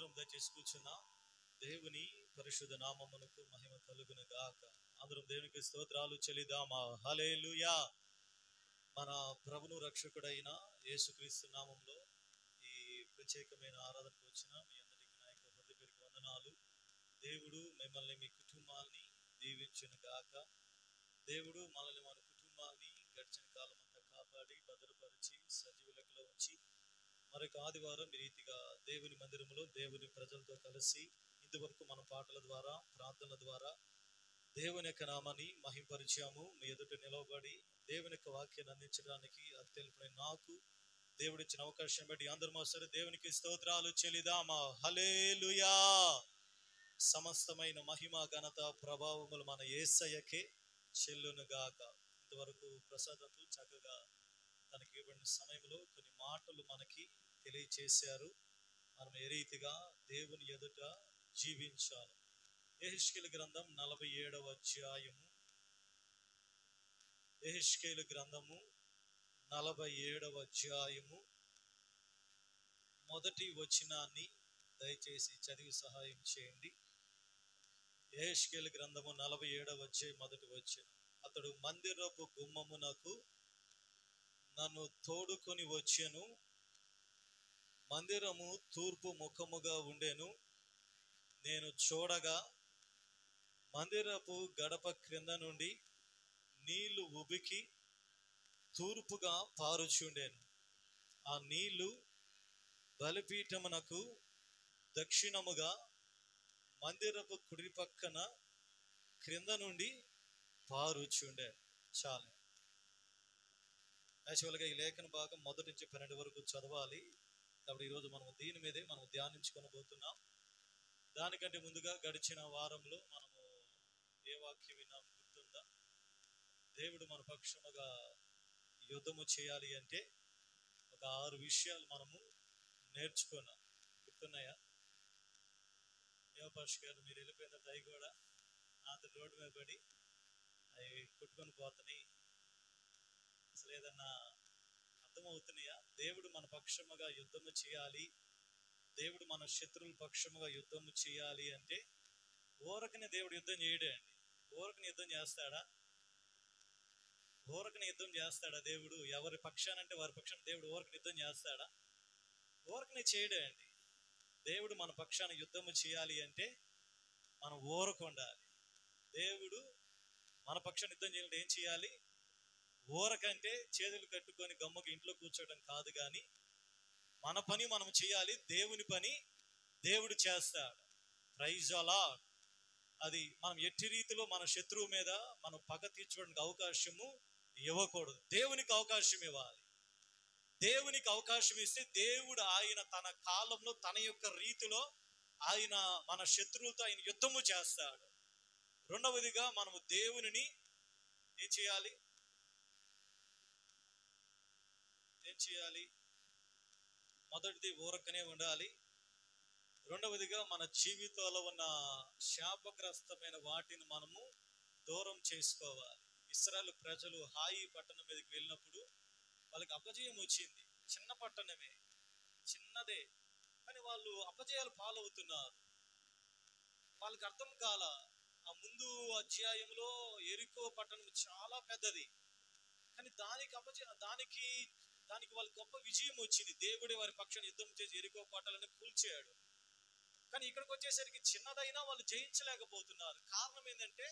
అందరం దయచేసి కూర్చున్నా. దేవుని పరిశుద్ధ నామమునకు మహిమ కలుగును గాక. అందరం దేవునికి స్తోత్రాలు చెల్లిద్దామా. హల్లెలూయా. మన ప్రభును రక్షకుడైన యేసుక్రీస్తు నామములో ఈ ప్రత్యేకమైన ఆరాధనకు వచ్చిన మీ అందరికీ నా యొక్క హృదయపూర్వక వందనాలు. దేవుడు మిమ్మల్ని మీ కుటుంబాన్ని దీవించును గాక. దేవుడు మనల్ని మన కుటుంబాన్ని గడిచిన కాలం అంతా కాపాడి భద్రపరిచి సజీవ లెక్కలో ఉంచి మరొక ఆదివారం ఈ రీతిగా దేవుని మందిరంలో దేవుని ప్రజలతో కలిసి ఇంతవరకు మన పాటల ద్వారా ప్రార్థనల ద్వారా దేవుని యొక్క నామాన్ని మహింపరిచాము. మీ ఎదుట నిలవబడి దేవుని యొక్క వాక్యాన్ని అందించడానికి అత్యల్పమైన నాకు దేవుడు ఇచ్చిన అవకాశం బట్టి అందరూ సరే దేవునికి స్తోత్రాలు చెల్లిదామా. హల్లెలూయా. సమస్తమైన మహిమ ఘనత ప్రభావములు మన యేసయ్యకే చెల్లును గాక. ఇంతవరకు ప్రసాదంతో చక్కగా తనకి ఇవ్వబడిన సమయంలో కొన్ని మాటలు మనకి తెలియచేశారు. మనం ఏ రీతిగా దేవుని ఎదుట జీవించాలి. యెహెజ్కేలు గ్రంథం 47వ అధ్యాయము. యెహెజ్కేలు గ్రంథము 47వ అధ్యాయము మొదటి వచనాన్ని దయచేసి చదివి సహాయం చేయండి. యెహెజ్కేలు గ్రంథము 47వ అధ్యాయం మొదటి వచనం. అతడు మందిరపు గుమ్మమునకు నన్ను తోడుకొని వచ్చెను. మందిరము తూర్పు ముఖముగా ఉండెను. నేను చూడగా మందిరపు గడప క్రింద నుండి నీళ్లు ఉబికి తూర్పుగా పారుచుండెను. ఆ నీళ్లు బలిపీఠమునకు దక్షిణముగా మందిరపు కుడి పక్కన క్రింద నుండి పారుచుండెను. చాలు. యాక్చువల్గా ఈ లేఖన భాగం 1 నుంచి 12 వరకు చదవాలి. కాబట్టి ఈరోజు మనం దీని మీదే మనం ధ్యానించుకొని పోతున్నాం. దానికంటే ముందుగా గడిచిన వారంలో మనము ఏ వాక్యం విన్నాం గుర్తుందా? దేవుడు మన పక్షముగా యుద్ధము చేయాలి అంటే ఒక 6 విషయాలు మనము నేర్చుకున్నాం. గుర్తున్నాయా? దేవపాష్ గారు మీరు వెళ్ళిపోయిన దయ కూడా నాతో రోడ్డు మీద పడి అవి కొట్టుకొని పోతున్నాయి. అసలు ఏదన్నా అర్థమవుతున్నాయా? దేవుడు మన పక్షముగా యుద్ధము చేయాలి, దేవుడు మన శత్రువుల పక్షముగా యుద్ధము చేయాలి అంటే ఊరకనే దేవుడు యుద్ధం చేయడే అండి. ఊరకని యుద్ధం చేస్తాడా? ఊరకని యుద్ధం చేస్తాడా దేవుడు? ఎవరి పక్షానంటే వారి పక్షాన దేవుడు ఊరకని యుద్ధం చేస్తాడా? ఊరకనే చేయడే అండి. దేవుడు మన పక్షాన యుద్ధము చేయాలి అంటే మనం ఊరకు ఉండాలి. దేవుడు మన పక్షాన యుద్ధం చేయాలంటే ఏం చేయాలి? ఊరకంటే చేతులు కట్టుకొని గమ్మకి ఇంట్లో కూర్చోవడం కాదు, కానీ మన పని మనం చేయాలి. దేవుని పని దేవుడు చేస్తాడు. Praise the Lord. అది మనం ఎట్టి రీతిలో మన శత్రువు మీద మనం పగ తీర్చుకోవడానికి అవకాశము ఇవ్వకూడదు. దేవునికి అవకాశం ఇవ్వాలి. దేవునికి అవకాశం ఇస్తే దేవుడు ఆయన తన కాలంలో తన యొక్క రీతిలో ఆయన మన శత్రువులతో ఆయన యుద్ధము చేస్తాడు. రెండవదిగా మనము దేవునిని ఏం చేయాలి? మొదటిది ఊరకనే ఉండాలి. రెండవదిగా మన జీవితంలో ఉన్న శాపగ్రస్తమైన వాటిని మనము దూరం చేసుకోవాలి. ఇశ్రాయేలు ప్రజలు హాయి పట్టణం మీదకి వెళ్ళినప్పుడు వాళ్ళకి అపజయం వచ్చింది. చిన్న పట్టణమే, చిన్నదే, కానీ వాళ్ళు అపజయాలు పాలవుతున్నారు. వాళ్ళకి అర్థం కాల. ఆ ముందు అధ్యాయంలో ఎరికో పట్టణం చాలా పెద్దది, కానీ దానికి వాళ్ళకి గొప్ప విజయం వచ్చింది. దేవుడే వారి పక్షాన యుద్ధం చేసి ఎరికో పట్టణాలను కూల్చాడు. కానీ ఇక్కడికి వచ్చేసరికి చిన్నదైనా వాళ్ళు జయించలేకపోతున్నారు. కారణం ఏంటంటే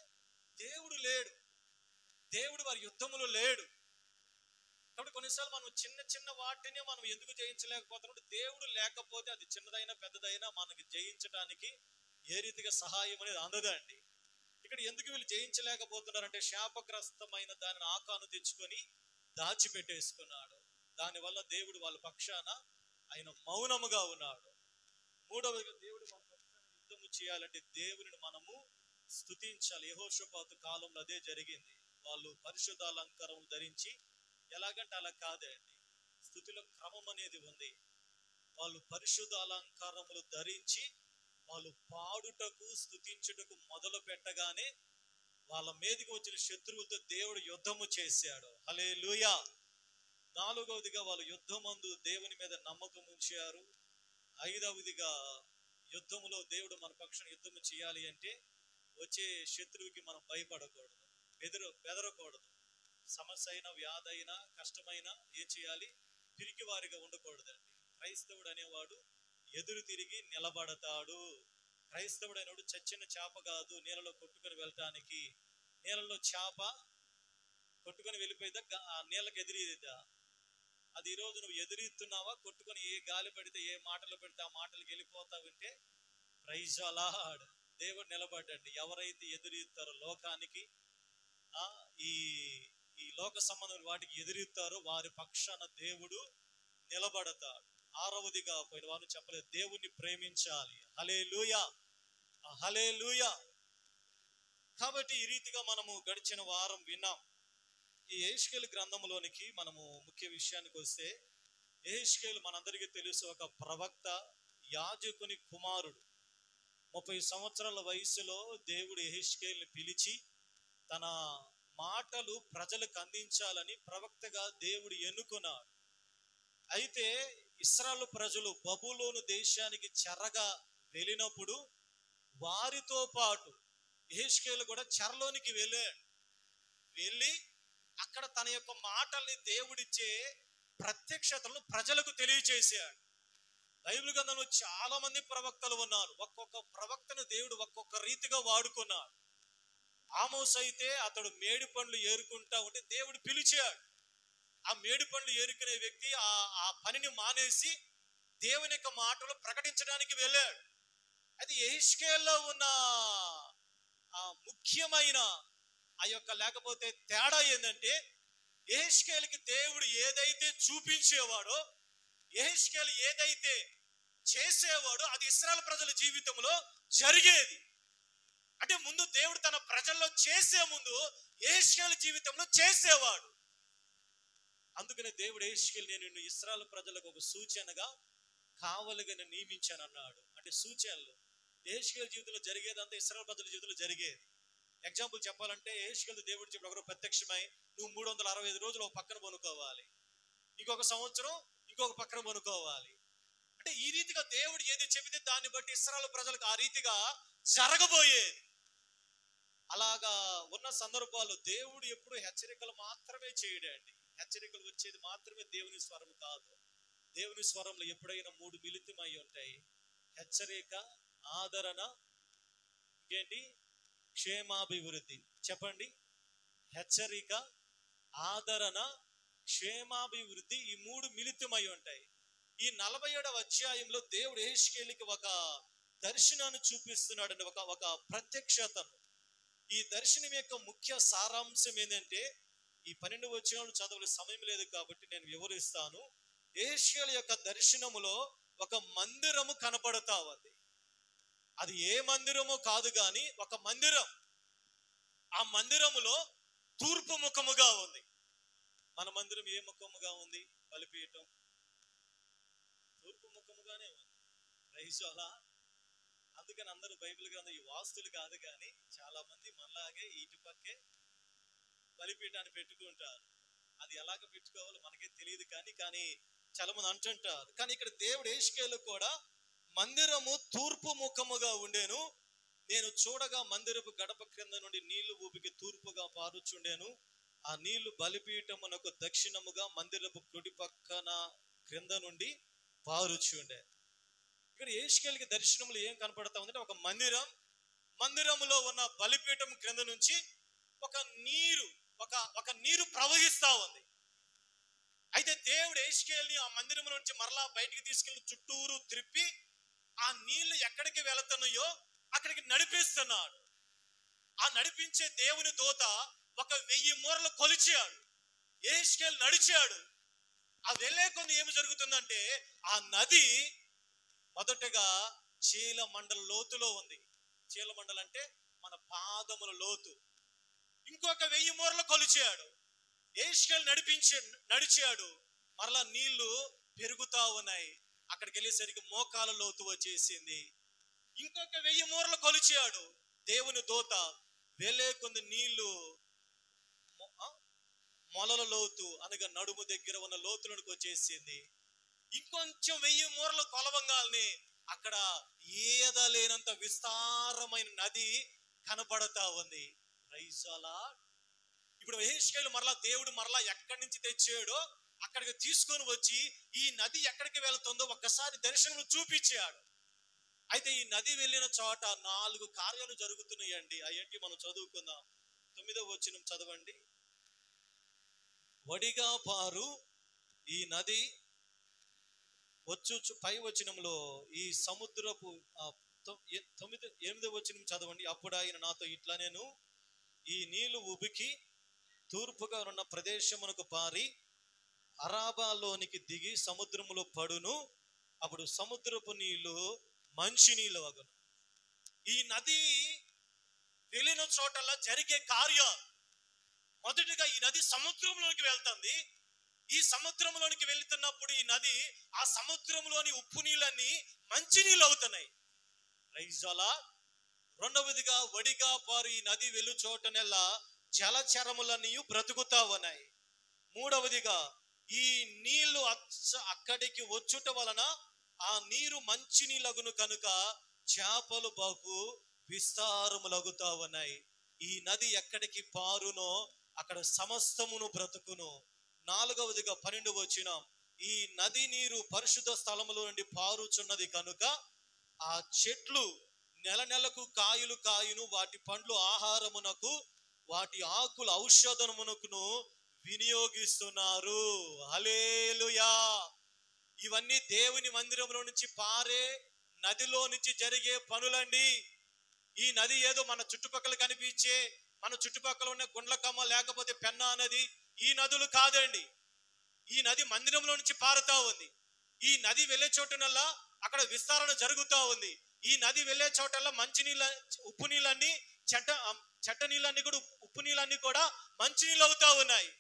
దేవుడు లేడు, దేవుడు వారి యుద్ధములో లేడు. కాబట్టి కొన్నిసార్లు మనం చిన్న చిన్న వాటిని మనం ఎందుకు జయించలేకపోతున్నాం? దేవుడు లేకపోతే అది చిన్నదైనా పెద్దదైనా మనకి జయించడానికి ఏ రీతిగా సహాయం అనేది అందదండి. ఇక్కడ ఎందుకు వీళ్ళు జయించలేకపోతున్నారంటే శాపగ్రస్తమైన దానిని ఆకాను తెచ్చుకొని దాచిపెట్టేసుకున్నాడు. దానివల్ల దేవుడు వాళ్ళ పక్షాన ఆయన మౌనముగా ఉన్నాడు. మూడవదిగా దేవుడు మన పక్షాన యుద్ధము చేయాలంటే దేవుని మనము స్తుతించాలి. యెహోషాపాతు కాలంలో అదే జరిగింది. వాళ్ళు పరిశుద్ధ అలంకారం ధరించి, ఎలాగంటే అలా కాదండి, స్తుతిలో క్రమం అనేది ఉంది. వాళ్ళు పరిశుద్ధ అలంకారములు ధరించి వాళ్ళు పాడుటకు స్తుతించుటకు మొదలు పెట్టగానే వాళ్ళ మీదకి వచ్చిన శత్రువులతో దేవుడు యుద్ధము చేశాడు. హల్లెలూయా. నాలుగవదిగా వాళ్ళు యుద్ధమందు దేవుని మీద నమ్మకం ఉంచారు. ఐదవదిగా యుద్ధములో దేవుడు మన పక్షాన యుద్ధము చేయాలి అంటే వచ్చే శత్రువుకి మనం భయపడకూడదు, బెదరకూడదు. సమస్య అయినా, వ్యాధి అయినా, కష్టమైనా ఏం చేయాలి? తిరిగి వారిగా ఉండకూడదండి. క్రైస్తవుడు అనేవాడు ఎదురు తిరిగి నిలబడతాడు. క్రైస్తవుడు అనేవాడు చచ్చిన చేప కాదు నీళ్ళలో కొట్టుకొని వెళ్ళటానికి. నీళ్ళలో చేప కొట్టుకొని వెళ్ళిపోయిద్దా? ఆ నీళ్ళకి ఎదిరిద్దా? అది ఈరోజు నువ్వు ఎదురీస్తున్నావా? కొట్టుకొని ఏ గాలి పడితే, ఏ మాటలు పెడితే ఆ మాటలకు వెళ్ళిపోతావంటే ప్రైజ్ అలాడ్. దేవుడు నిలబడ్డండి. ఎవరైతే ఎదురీస్తారో లోకానికి, ఈ ఈ లోక సంబంధం వాటికి ఎదురీస్తారో వారి పక్షాన దేవుడు నిలబడతాడు. ఆరవదిగా పోయిన వారు చెప్పలేదు, దేవుణ్ణి ప్రేమించాలి. హల్లెలూయా, హల్లెలూయా. కాబట్టి ఈ రీతిగా మనము గడిచిన వారం విన్నాం. ఈ యెహెజ్కేలు గ్రంథంలోనికి మనము ముఖ్య విషయానికి వస్తే, యెహెజ్కేలు మనందరికీ తెలుసు, ఒక ప్రవక్త, యాజకుని కుమారుడు. 30 సంవత్సరాల వయసులో దేవుడు యెహెజ్కేలుని పిలిచి తన మాటలు ప్రజలకు అందించాలని ప్రవక్తగా దేవుడు ఎన్నుకున్నాడు. అయితే ఇశ్రాయేలు ప్రజలు బబులోను దేశానికి చెరగా వెళ్ళినప్పుడు వారితో పాటు యెహెజ్కేలు కూడా చెరలోనికి వెళ్ళి అక్కడ తన యొక్క మాటల్ని, దేవుడిచ్చే ప్రత్యక్షతలను ప్రజలకు తెలియచేశాడు. బైబిల్ గ్రంథంలో చాలా మంది ప్రవక్తలు ఉన్నారు. ఒక్కొక్క ప్రవక్తను దేవుడు ఒక్కొక్క రీతిగా వాడుకున్నాడు. ఆమోస్ అయితే అతడు మేడి పండ్లు ఏరుకుంటా ఉంటే దేవుడు పిలిచాడు. ఆ మేడి పండ్లు ఏరుకునే వ్యక్తి ఆ పనిని మానేసి దేవుని యొక్క మాటలు ప్రకటించడానికి వెళ్ళాడు. అది యెహెజ్కేలులో ఉన్న ముఖ్యమైన ఆ యొక్క లేకపోతే తేడా ఏంటంటే, యెహెజ్కేలుకి దేవుడు ఏదైతే చూపించేవాడో, యెహెజ్కేలు ఏదైతే చేసేవాడో అది ఇశ్రాయేలు ప్రజల జీవితంలో జరిగేది. అంటే ముందు దేవుడు తన ప్రజల్లో చేసే ముందు యెహెజ్కేలు జీవితంలో చేసేవాడు. అందుకనే దేవుడు యెహెజ్కేలు, నేను నిన్ను ఇశ్రాయేలు ప్రజలకు ఒక సూచనగా కావలిగా నియమించాను అన్నాడు. అంటే సూచనలు యెహెజ్కేలు జీవితంలో జరిగేదంతా ఇశ్రాయేలు ప్రజల జీవితంలో జరిగేది. ఎగ్జాంపుల్ చెప్పాలంటే, యెహెజ్కేలు దేవుడు చెప్పి ఒకరు ప్రత్యక్షమై నువ్వు 365 రోజులు ఒక పక్కన పనుకోవాలి, ఇంకొక సంవత్సరం ఇంకొక పక్కన పనుకోవాలి. అంటే ఈ రీతిగా దేవుడు ఏది చెబితే దాన్ని బట్టి ఇశ్రాయేలు ప్రజలకు ఆ రీతిగా జరగబోయేది. అలాగా ఉన్న సందర్భాల్లో దేవుడు ఎప్పుడు హెచ్చరికలు మాత్రమే చేయడండి. హెచ్చరికలు వచ్చేది మాత్రమే దేవుని స్వరం కాదు. దేవుని స్వరంలో ఎప్పుడైనా 3 మిళితమై ఉంటాయి: హెచ్చరిక, ఆదరణ, ఇంకేంటి, క్షేమాభివృద్ధి. చెప్పండి. హెచ్చరిక, ఆదరణ, క్షేమాభివృద్ధి, ఈ 3 మిళితమై ఉంటాయి. ఈ 47వ అధ్యాయంలో దేవుడు యెహెజ్కేలుకి ఒక దర్శనాన్ని చూపిస్తున్నాడు, ఒక ప్రత్యక్షతను. ఈ దర్శనం యొక్క ముఖ్య సారాంశం ఏంటంటే, ఈ 12 వచనాలు చదవలే సమయం లేదు కాబట్టి నేను వివరిస్తాను. యెహెజ్కేలు యొక్క దర్శనములో ఒక మందిరము కనపడతా ఉంది. అది ఏ మందిరమో కాదు కానీ ఒక మందిరం. ఆ మందిరములో తూర్పు ముఖముగా ఉంది. మన మందిరం ఏ ముఖముగా ఉంది? బలిపీఠం తూర్పు ముఖముగానే ఉంది. ప్రైజ్ అలా. అందుకని అందరూ బైబిల్ గ్రంథం, ఈ వాస్తులు కాదు కానీ చాలా మంది మనలాగే ఇటుపక్కే బలిపీఠాన్ని పెట్టుకుంటారు. అది ఎలాగ పెట్టుకోవాలో మనకే తెలియదు కానీ చాలా మంది అంటుంటారు. కానీ ఇక్కడ దేవుడు యెహెజ్కేలు కూడా మందిరము తూర్పు ముఖముగా ఉండేను, నేను చూడగా మందిరపు గడప క్రింద నుండి నీళ్లు ఊపికి తూర్పుగా పారుచుండేను, ఆ నీళ్లు బలిపీఠమునకు దక్షిణముగా మందిరపు కుడి పక్కన క్రింద నుండి పారుచుండే. ఇక్కడ యెహెజ్కేలుకి దర్శనములు ఏం కనపడతా ఉందంటే, ఒక మందిరములో ఉన్న బలిపీఠం క్రింద నుంచి ఒక నీరు ప్రవహిస్తా ఉంది. అయితే దేవుడు యెహెజ్కేలుని ఆ మందిరం నుంచి మరలా బయటికి తీసుకెళ్లి చుట్టూరు త్రిప్పి ఆ నీళ్లు ఎక్కడికి వెళుతున్నాయో అక్కడికి నడిపిస్తున్నాడు. ఆ నడిపించే దేవుని దూత 1000 మూరలు కొలిచాడు. యెహెజ్కేలు నడిచాడు. ఆ వెళ్ళే కొన్ని ఏమి జరుగుతుందంటే, ఆ నది మొదటగా చీలమండల లోతులో ఉంది. చీలమండల అంటే మన పాదముల లోతు. ఇంకొక 1000 మూరలు కొలిచాడు. యెహెజ్కేలు నడిచాడు. మరలా నీళ్లు పెరుగుతా ఉన్నాయి. అక్కడికి వెళ్ళేసరికి మోకాల లోతు వచ్చేసింది. ఇంకొక 1000 మూరలు కొలిచాడు దేవుని దూత. వెళ్ళే కొన్ని నీళ్లు మొలల లోతు అనగా నడుము దగ్గర ఉన్న లోతులకు వచ్చేసింది. ఇంకొంచెం 1000 మూరలు కొలవంగాల్ని అక్కడ ఈదలేనంత విస్తారమైన నది కనపడతా ఉంది. Praise the Lord. ఇప్పుడు యెహెజ్కేలు మరలా దేవుడు మరలా ఎక్కడి నుంచి తెచ్చాడో అక్కడికి తీసుకొని వచ్చి ఈ నది ఎక్కడికి వెళ్తుందో ఒక్కసారి దర్శనం చూపించాడు. అయితే ఈ నది వెళ్ళిన చోట 4 కార్యాలు జరుగుతున్నాయండి. అయ్యేంటి మనం చదువుకుందాం. 9వ వచనం చదవండి. వడిగా పారు ఈ నది వచ్చు. పై వచనంలో ఈ సముద్రపు 8వ వచనం చదవండి. అప్పుడు ఆయన నాతో ఇట్లా, నేను ఈ నీళ్లు ఉబికి తూర్పుగా ఉన్న ప్రదేశమునకు పారి అరాబాలోనికి దిగి సముద్రములో పడును. అప్పుడు సముద్రపు నీళ్లు మంచి నీళ్ళు అగును. ఈ నది వెళ్ళిన చోటలా జరిగే కార్యాలు. మొదటిగా ఈ నది సముద్రంలోనికి వెళ్తుంది. ఈ సముద్రంలోనికి వెళ్తున్నప్పుడు ఈ నది ఆ సముద్రంలోని ఉప్పు నీళ్ళని మంచి నీళ్ళు అవుతున్నాయి. Praise the Lord. రెండవదిగా వడిగా పారు ఈ నది వెళ్ళు చోటనెల్లా జలచరములన్నీ బ్రతుకుతా ఉన్నాయి. మూడవదిగా ఈ నీళ్లు అక్కడికి వచ్చుట వలన ఆ నీరు మంచి నీళ్ళగును కనుక చేపలు బహు విస్తారములగుతా ఉన్నాయి. ఈ నది ఎక్కడికి పారునో అక్కడ సమస్తమును బ్రతుకును. నాలుగవదిగా 12వ వచనం, ఈ నది నీరు పరిశుద్ధ స్థలములో నుండి పారుచున్నది కనుక ఆ చెట్లు నెల నెలకు కాయలు కాయును, వాటి పండ్లు ఆహారమునకు, వాటి ఆకులు ఔషధమునకును వినియోగిస్తున్నారు. హల్లెలూయా. ఇవన్నీ దేవుని మందిరంలో నుంచి పారే నదిలో నుంచి జరిగే పనులండి. ఈ నది ఏదో మన చుట్టుపక్కల కనిపించే, మన చుట్టుపక్కల ఉన్న గుండ్లకమ్మ లేకపోతే పెన్నా నది, ఈ నదులు కాదండి. ఈ నది మందిరంలో నుంచి పారుతా ఉంది. ఈ నది వెళ్ళే చోటునల్లా అక్కడ విస్తరణ జరుగుతూ ఉంది. ఈ నది వెళ్ళే చోటల్లా మంచి నీళ్ళ, ఉప్పు నీళ్ళన్నీ చెట్ట నీళ్ళన్నీ కూడా, ఉప్పు నీళ్ళన్నీ కూడా మంచి నీళ్ళు అవుతా ఉన్నాయి.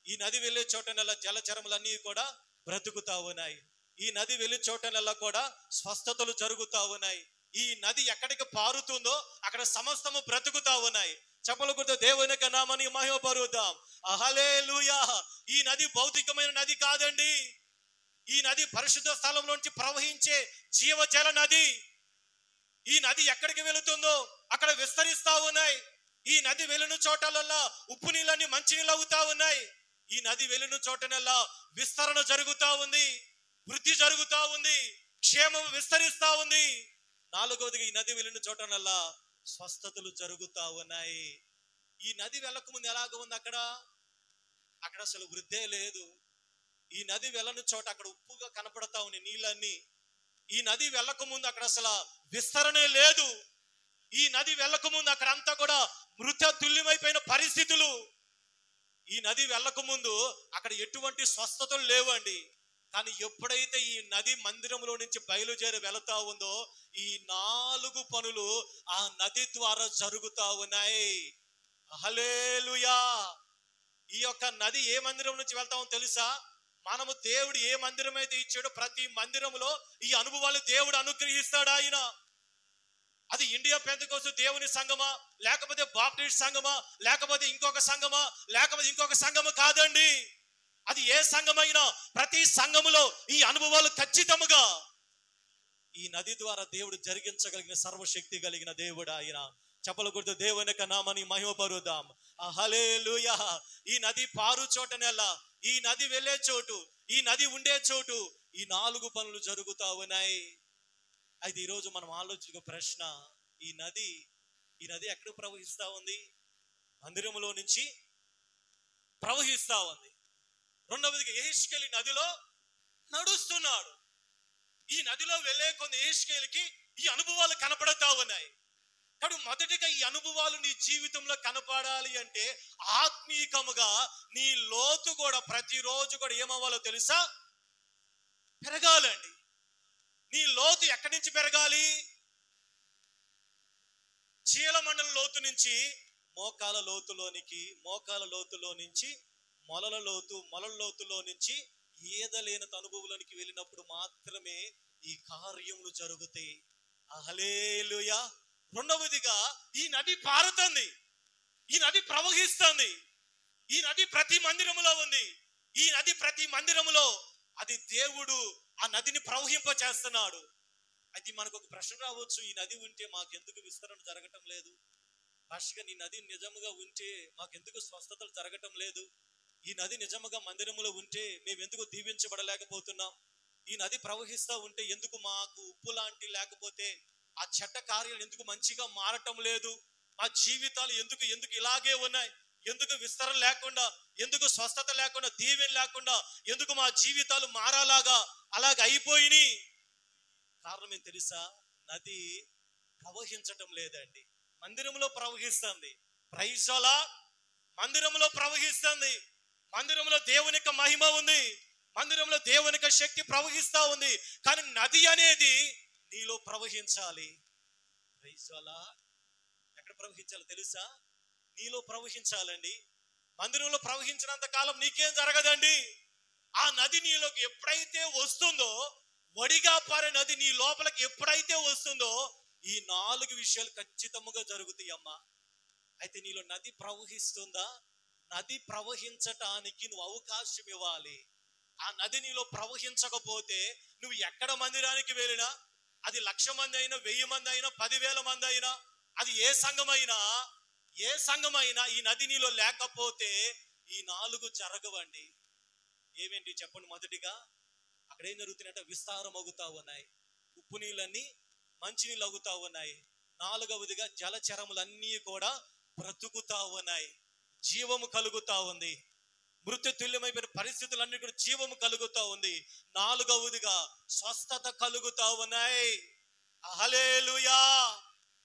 ఈ నది వెళ్ళే చోటనల్లా జలచరములన్నీ కూడా బ్రతుకుతా ఉన్నాయి. ఈ నది వెళ్ళే చోటనల్లా కూడా స్వస్థతలు జరుగుతా ఉన్నాయి. ఈ నది ఎక్కడికి పారుతుందో అక్కడ సమస్తము బ్రతుకుతా ఉన్నాయి. చప్పలు కొడుతూ దేవుని నామమును మహిమపరుద్దాం. హల్లెలూయా. ఈ నది భౌతికమైన నది కాదండి. ఈ నది పరిశుద్ధ స్థలంలో నుంచి ప్రవహించే జీవజల నది. ఈ నది ఎక్కడికి వెళుతుందో అక్కడ విస్తరిస్తా ఉన్నాయి. ఈ నది వెళ్ళిన చోటలల్లా ఉప్పు నీళ్ళని మంచి నీళ్ళు అవుతా ఉన్నాయి. ఈ నది వెళ్ళిన చోటనల్లా విస్తరణ జరుగుతా ఉంది, వృద్ధి జరుగుతా ఉంది, క్షేమం విస్తరిస్తా ఉంది. నాలుగవదిగా ఈ నది వెళ్ళిన చోటనల్లా స్వస్థతలు జరుగుతా ఉన్నాయి. ఈ నది వెళ్ళక ముందు ఎలాగ ఉంది? అక్కడ అసలు వృద్ధే లేదు. ఈ నది వెళ్ళని చోట అక్కడ ఉప్పుగా కనపడతా ఉన్నాయి నీళ్ళన్నీ. ఈ నది వెళ్ళక ముందు అక్కడ అసలు విస్తరణే లేదు. ఈ నది వెళ్ళక ముందు అక్కడ అంతా కూడా మృత తుల్యమైపోయిన పరిస్థితులు. ఈ నది వెళ్ళక ముందు అక్కడ ఎటువంటి స్వస్థతలు లేవండి. కానీ ఎప్పుడైతే ఈ నది మందిరంలో నుంచి బయలుదేరి వెళుతా ఉందో ఈ 4 పనులు ఆ నది ద్వారా జరుగుతా ఉన్నాయి. హల్లెలూయా. ఈ యొక్క నది ఏ మందిరం నుంచి వెళ్తామో తెలుసా? మనము దేవుడు ఏ మందిరం అయితే ఇచ్చాడో ప్రతి మందిరంలో ఈ అనుభవాలు దేవుడు అనుగ్రహిస్తాడు. ఆయన అది ఇండియా పెంతెకోస్తు దేవుని సంఘమా, లేకపోతే బాప్టిస్ట్ సంఘమా, లేకపోతే ఇంకొక సంఘమా, లేకపోతే ఇంకొక సంఘము కాదండి. అది ఏ సంఘమైనా ప్రతి సంఘములో ఈ అనుభవాలు ఖచ్చితముగా ఈ నది ద్వారా దేవుడు జరిగించగలిగిన సర్వశక్తి కలిగిన దేవుడు ఆయన. చెప్పలు కొడుతూ దేవుని యొక్క నామమును మహిమపరుద్దాం. హల్లెలూయా. ఈ నది పారు చోటనెల్లా, ఈ నది వెళ్ళే చోటు, ఈ నది ఉండే చోటు ఈ 4 పనులు జరుగుతా ఉన్నాయి. అయితే ఈరోజు మనం ఆలోచించే ప్రశ్న, ఈ నది ఎక్కడ ప్రవహిస్తా ఉంది? మందిరములో నుంచి ప్రవహిస్తా ఉంది. రెండవదిగా యెహెజ్కేలు నదిలో నడుస్తున్నాడు. ఈ నదిలో వెళ్ళే కొన్ని యెహెజ్కేలుకి ఈ అనుభవాలు కనపడతా ఉన్నాయి. కానీ మొదటిగా ఈ అనుభవాలు నీ జీవితంలో కనపడాలి అంటే ఆత్మీయముగా నీ లోతు కూడా ప్రతిరోజు కూడా ఏమవ్వాలో తెలుసా? పెరగాలండి. నీ లోతు ఎక్కడి నుంచి పెరగాలి? చీలమండల లోతు నుంచి మోకాల లోతులోనికి, మోకాల లోతులో నుంచి మొలల లోతులో నుంచి ఈదలేనంత అనుభవంలోనికి వెళ్ళినప్పుడు మాత్రమే ఈ కార్యములు జరుగుతాయి. హల్లెలూయా. రెండవదిగా ఈ నది పారుతుంది, ఈ నది ప్రవహిస్తుంది. ఈ నది ప్రతి మందిరములో ఉంది. ఈ నది ప్రతి మందిరములో అది దేవుడు ఆ నదిని ప్రవహింప చేస్తున్నాడు. అయితే మనకు ఒక ప్రశ్న రావచ్చు, ఈ నది ఉంటే మాకెందుకు విస్తరణ జరగటం లేదు? భాషగా నీ నది నిజముగా ఉంటే మాకెందుకు స్వస్థతలు జరగటం లేదు? ఈ నది నిజముగా మందిరములో ఉంటే మేము ఎందుకు దీవించబడలేకపోతున్నాం? ఈ నది ప్రవహిస్తూ ఉంటే ఎందుకు మాకు ఉప్పు లాంటి లేకపోతే ఆ చెడ్డ కార్యాలు ఎందుకు మంచిగా మారటం లేదు? మా జీవితాలు ఎందుకు ఎందుకు ఇలాగే ఉన్నాయి? ఎందుకు విస్తరణ లేకుండా, ఎందుకు స్వస్థత లేకుండా, దీవెన లేకుండా, ఎందుకు మా జీవితాలు మారాలాగా అలాగ అయిపోయినాయి? కారణం ఏం తెలుసా? నది ప్రవహించటం లేదండి. మందిరంలో ప్రవహిస్తుంది. Praise the Lord. మందిరంలో ప్రవహిస్తుంది. మందిరంలో దేవుని యొక్క మహిమ ఉంది. మందిరంలో దేవుని యొక్క శక్తి ప్రవహిస్తా ఉంది. కానీ నది అనేది నీలో ప్రవహించాలి. Praise the lord. ఎక్కడ ప్రవహించాలో తెలుసా? నీలో ప్రవహించాలండి. మందిరంలో ప్రవహించినంత కాలం నీకేం జరగదండి. ఆ నది నీలోకి ఎప్పుడైతే వస్తుందో, వడిగా పారే నది నీ లోపలికి ఎప్పుడైతే వస్తుందో, ఈ 4 విషయాలు ఖచ్చితంగా జరుగుతాయి అమ్మా. అయితే నీలో నది ప్రవహిస్తుందా? నది ప్రవహించటానికి నువ్వు అవకాశం ఇవ్వాలి. ఆ నది నీలో ప్రవహించకపోతే నువ్వు ఎక్కడ మందిరానికి వెళ్ళినా, అది 1,00,000 మంది అయినా, 1000 మంది అయినా, 10,000 మంది అయినా, అది ఏ సంఘమైనా ఈ నది నీలో లేకపోతే ఈ 4 జరగవండి. ఏమేంటి చెప్పండి? మొదటిగా అక్కడ ఏం జరుగుతున్నట్టు విస్తారం అవుతా ఉన్నాయి. ఉప్పు నీళ్ళన్నీ మంచి నీళ్ళు అవుతా ఉన్నాయి. 4వదిగా జలచరములన్నీ కూడా బ్రతుకుతా ఉన్నాయి. జీవము కలుగుతా ఉంది. మృత్యు తుల్యమైపోయిన పరిస్థితులన్నీ కూడా జీవము కలుగుతా ఉంది. 4వదిగా స్వస్థత కలుగుతా ఉన్నాయి. హల్లెలూయా.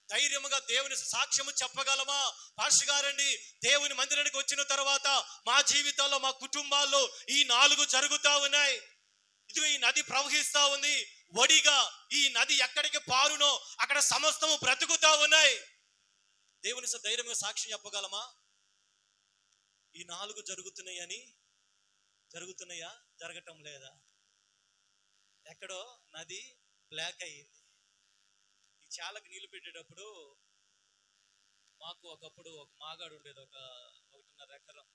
ధైర్యముగా దేవుని సాక్ష్యము చెప్పగలమా? పాస్టర్ గారండి, దేవుని మందిరానికి వచ్చిన తర్వాత మా జీవితాల్లో, మా కుటుంబాల్లో ఈ 4 జరుగుతా ఉన్నాయి. ఇదిగో ఈ నది ప్రవహిస్తా ఉంది. వడిగా ఈ నది ఎక్కడికి పారునో అక్కడ సమస్తము బ్రతుకుతా ఉన్నాయి. దేవుని ధైర్యంగా సాక్ష్యం చెప్పగలమా? ఈ 4 జరుగుతున్నాయని. జరుగుతున్నాయా? జరగటం లేదా? ఎక్కడో నది బ్లాక్ అయ్యింది. ఈ చాలకు నీళ్లు పెట్టేటప్పుడు మాకు ఒకప్పుడు ఒక మాగాడు ఉండేది, 1.5 ఎకరం.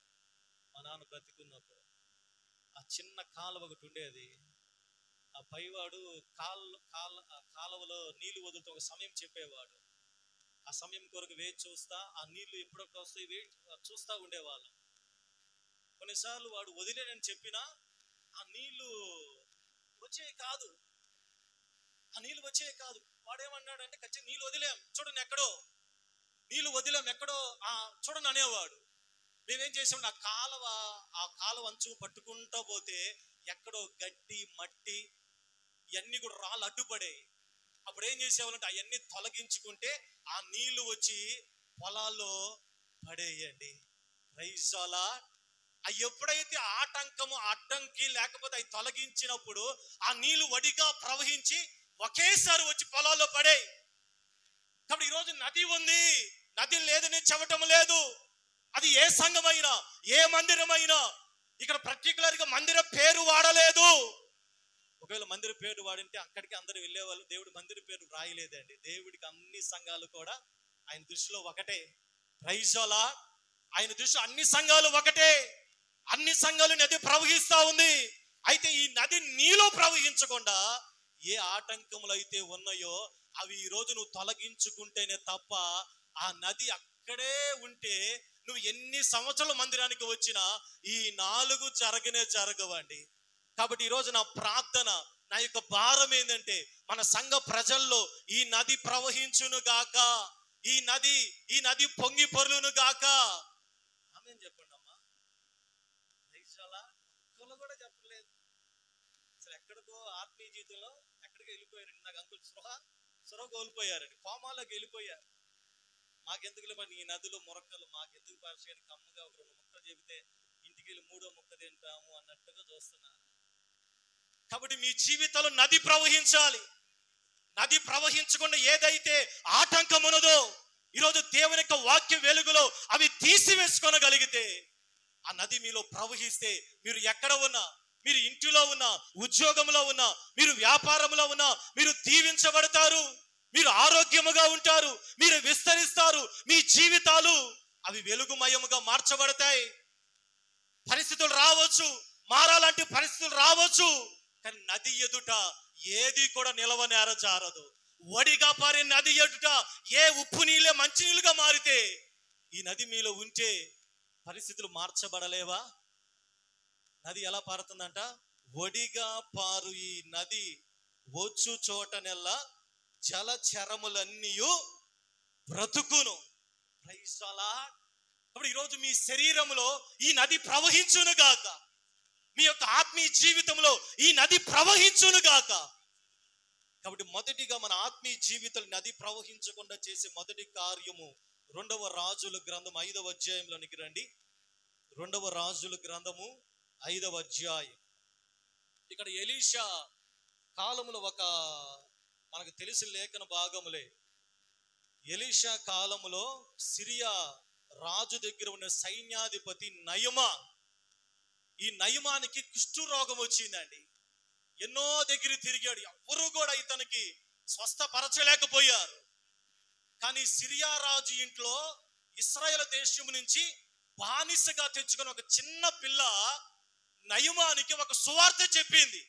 మా నాన్న బ్రతికున్నప్పుడు ఆ చిన్న కాలువ ఒకటి ఉండేది. ఆ పైవాడు కాలువలో నీళ్లు వదులుతూ ఒక సమయం చెప్పేవాడు. ఆ సమయం కొరకు వేచి చూస్తా, ఆ నీళ్లు ఎప్పుడప్పుడు వస్తాయి చూస్తా ఉండేవాళ్ళం. కొన్నిసార్లు వాడు వదిలేనని చెప్పినా ఆ నీళ్లు వచ్చేవి కాదు. వాడేమన్నాడంటే, ఖచ్చితంగా నీళ్ళు వదిలేం చూడండి ఎక్కడో, నీళ్లు వదిలేం ఎక్కడో చూడండి అనేవాడు. మేమేం చేసాం, ఆ కాలువ అంచు పట్టుకుంటూ పోతే ఎక్కడో గడ్డి, మట్టి, ఇవన్నీ కూడా రాళ్ళు అడ్డుపడేవి. అప్పుడు ఏం చేసేవాళ్ళంటే అవన్నీ తొలగించుకుంటే ఆ నీళ్లు వచ్చి పొలాల్లో పడేయండి. Praise the Lord. అవి ఎప్పుడైతే అడ్డంకి లేకపోతే అవి తొలగించినప్పుడు ఆ నీళ్లు వడిగా ప్రవహించి ఒకేసారి వచ్చి పొలాల్లో పడే. కాబట్టి ఈరోజు నది ఉంది, నది లేదని చెప్పటం లేదు. అది ఏ సంఘమైనా, ఏ మందిరమైనా, ఇక్కడ పర్టికులర్ గా మందిర పేరు వాడలేదు. ఒకవేళ మందిర పేరు వాడింటే అక్కడికి అందరూ వెళ్ళేవాళ్ళు. దేవుడి మందిర పేరు రాయలేదండి. దేవుడికి అన్ని సంఘాలు కూడా ఆయన దృష్టిలో ఒకటే. Praise the Lord. ఆయన దృష్టిలో అన్ని సంఘాలు ఒకటే. అన్ని సంఘాలు నది ప్రవహిస్తా ఉంది. అయితే ఈ నది నీలో ప్రవహించకుండా ఏ ఆటంకములు అయితే ఉన్నాయో అవి ఈ రోజు నువ్వు తొలగించుకుంటేనే తప్ప ఆ నది అక్కడే ఉంటే నువ్వు ఎన్ని సంవత్సరాల మందిరానికి వచ్చినా ఈ 4 జరగవండి. కాబట్టి ఈరోజు నా ప్రార్థన, నా యొక్క భారం ఏంటంటే మన సంఘ ప్రజల్లో ఈ నది ప్రవహించును గాక, ఈ నది పొంగి పొర్లును గాక. ఆమేన్ చెప్పండి అమ్మా. కూడా చెప్పలేదు. అసలు ఎక్కడికో ఆత్మీయ జీవితంలో ఎక్కడికో వెళ్ళిపోయారండి. నాకు అంకుల్ సృహ కోల్పోయారండి, కోమాలోకి వెళ్ళిపోయారు. మాకెందుకు లేని ఈ నదిలో మురక్కలు, మాకెందుకు పరిచయం, కమ్మగా ఒక 2 ముక్కలు చెబితే ఇంటికి వెళ్ళి 3వ ముక్క తింటాము అన్నట్టుగా చూస్తున్నారు. కాబట్టి మీ జీవితంలో నది ప్రవహించాలి. నది ప్రవహించకుండా ఏదైతే ఆటంకం ఉన్నదో ఈరోజు దేవుని యొక్క వాక్య వెలుగులో అవి తీసివేసుకోగలిగితే ఆ నది మీలో ప్రవహిస్తే మీరు ఎక్కడ ఉన్నా, మీరు ఇంటిలో ఉన్నా, ఉద్యోగంలో ఉన్నా, మీరు వ్యాపారంలో ఉన్నా, మీరు దీవించబడతారు, మీరు ఆరోగ్యముగా ఉంటారు, మీరు విస్తరిస్తారు. మీ జీవితాలు అవి వెలుగుమయముగా మార్చబడతాయి. పరిస్థితులు రావచ్చు, మారాలంటే పరిస్థితులు రావచ్చు, కానీ నది ఎదుట ఏది కూడా నిలవనేరజారదు. వడిగా పారే నది ఎదుట ఏ ఉప్పు నీళ్ళే మంచి నీళ్ళుగా మారితే ఈ నది మీలో ఉంటే పరిస్థితులు మార్చబడలేవా? నది ఎలా పారుతుందంట? వడిగా పారు ఈ నది వచ్చు చోటనెల్లా జలచరములన్నీ బ్రతుకును. Praise the lord. కాబట్టి ఈరోజు మీ శరీరంలో ఈ నది ప్రవహించును గాక. మీ యొక్క ఆత్మీయ జీవితంలో ఈ నది ప్రవహించును గాక. కాబట్టి మొదటిగా మన ఆత్మీయ జీవితంలో నది ప్రవహించకుండా చేసే మొదటి కార్యము 2వ రాజుల గ్రంథం 5వ అధ్యాయంలోనికి రండి. 2వ రాజుల గ్రంథము 5వ అధ్యాయం. ఇక్కడ ఎలీషా కాలములో మనకు తెలిసిన లేఖన భాగములే. ఎలీషా కాలములో సిరియా రాజు దగ్గర ఉన్న సైన్యాధిపతి నయమాన్, ఈ నయమానికి కుష్టు రోగం వచ్చిందండి. ఎన్నో దగ్గర తిరిగాడు, ఎవరు కూడా ఇతనికి స్వస్థపరచలేకపోయారు. కానీ సిరియా రాజు ఇంట్లో ఇశ్రాయేలు దేశం నుంచి బానిసగా తెచ్చుకున్న ఒక చిన్న పిల్ల నయమానికి ఒక సువార్త చెప్పింది.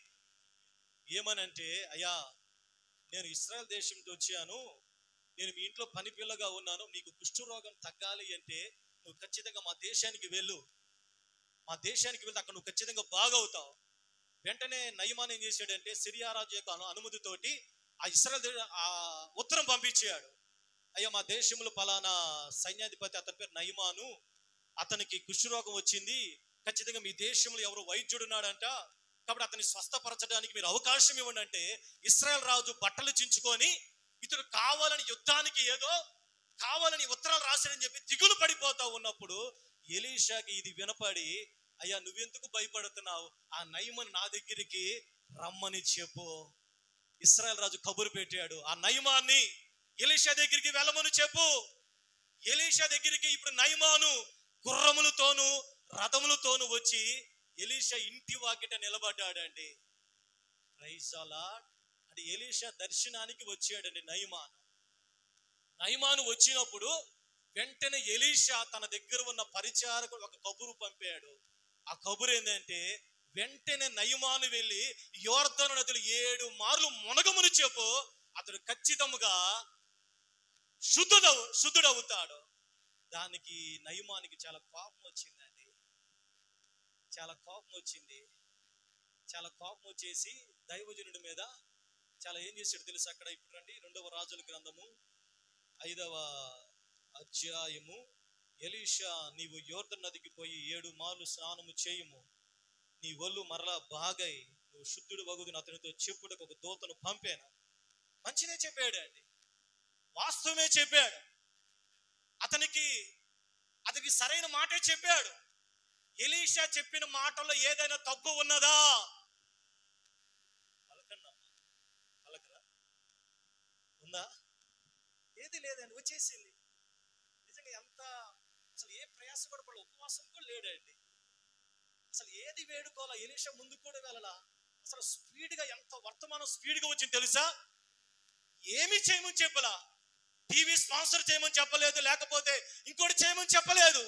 ఏమనంటే, అయ్యా, నేను ఇశ్రాయేల్ దేశం నుంచి వచ్చాను, నేను మీ ఇంట్లో పని పిల్లగా ఉన్నాను, నీకు కుష్ఠరోగం తగ్గాలి అంటే నువ్వు ఖచ్చితంగా మా దేశానికి వెళ్ళు, మా దేశానికి వెళ్తే అక్కడ నువ్వు ఖచ్చితంగా బాగవుతావు. వెంటనే నయమాన్ ఏం చేశాడంటే, సిరియా రాజు యొక్క అనుమతితోటి ఆ ఇశ్రాయేల్ ఉత్తరం పంపించాడు. అయ్యా, మా దేశంలో పలానా సైన్యాధిపతి, అతని పేరు నయమాను, అతనికి కుష్ఠరోగం వచ్చింది, ఖచ్చితంగా మీ దేశంలో ఎవరు వైద్యుడు ఉన్నాడంట, కాబట్టి అతన్ని స్వస్థపరచడానికి మీరు అవకాశం ఇవ్వండి అంటే ఇశ్రాయేల్ రాజు బట్టలు చించుకొని ఇతడు కావాలని యుద్ధానికి ఏదో కావాలని ఉత్తరాలు రాశాడని చెప్పి దిగులు పడిపోతా ఉన్నప్పుడు ఎలీషాకి ఇది వినపడి, అయ్యా, నువ్వెందుకు భయపడుతున్నావు, ఆ నయమాను నా దగ్గరికి రమ్మని చెప్పు. ఇశ్రాయేల్ రాజు కబురు పెట్టాడు, ఆ నయమాన్ని ఎలీషా దగ్గరికి వెళ్ళమని చెప్పు. ఎలీషా దగ్గరికి ఇప్పుడు నయమాను గుర్రములతోనూ రథములతోనూ వచ్చి ఎలీషా ఇంటి వాకిట నిలబడ్డాడండి. Praise the Lord. అంటే ఎలీషా దర్శనానికి వచ్చాడండి నయమాను వచ్చినప్పుడు వెంటనే ఎలీషా తన దగ్గర ఉన్న పరిచారకుడు ఒక కబురు పంపాడు. ఆ కబురు ఏంటంటే, వెంటనే నయమాను వెళ్ళి యోర్దాను నదిలో 7 మార్లు మునగమని చెప్పు, అతడు ఖచ్చితంగా శుద్ధుడవుతాడు. దానికి నయమానికి చాలా కోపం వచ్చిందండి. చాలా కోపం వచ్చేసి దైవజనుడి మీద చాలా ఏం చేశాడు తెలుసు? అక్కడ ఇప్పుడు రండి, 2వ రాజుల గ్రంథము 5వ అధ్యాయము. ఎలీషా, నీవు యోర్దాను నదికి పోయి 7 మార్లు స్నానము చేయుము, నీ ఒళ్ళు మరలా బాగై నువ్వు శుద్ధుడు వగుదును అతనితో చెప్పుటకు ఒక దూతను పంపాను. మంచిదే చెప్పాడండి, వాస్తవమే చెప్పాడు. అతనికి సరైన మాటే చెప్పాడు. ఎలీషా చెప్పిన మాటల్లో ఏదైనా తప్పు ఉన్నదా? పలకరా? ఉందా? ఏది లేదండి, వచ్చేసింది. నిజంగా అసలు ఏ ప్రయాస కూడా పడ, ఉపవాసం కూడా లేడండి. అసలు ఏది వేడుకోవాలా? ఎలీషా ముందుకు కూడా వెళ్ళలా. అసలు స్పీడ్గా ఎంత వర్తమానం స్పీడ్గా వచ్చింది తెలుసా? ఏమి చేయమని చెప్పలా. టీవీ స్పాన్సర్ చేయమని చెప్పలేదు, లేకపోతే ఇంకోటి చేయమని చెప్పలేదు.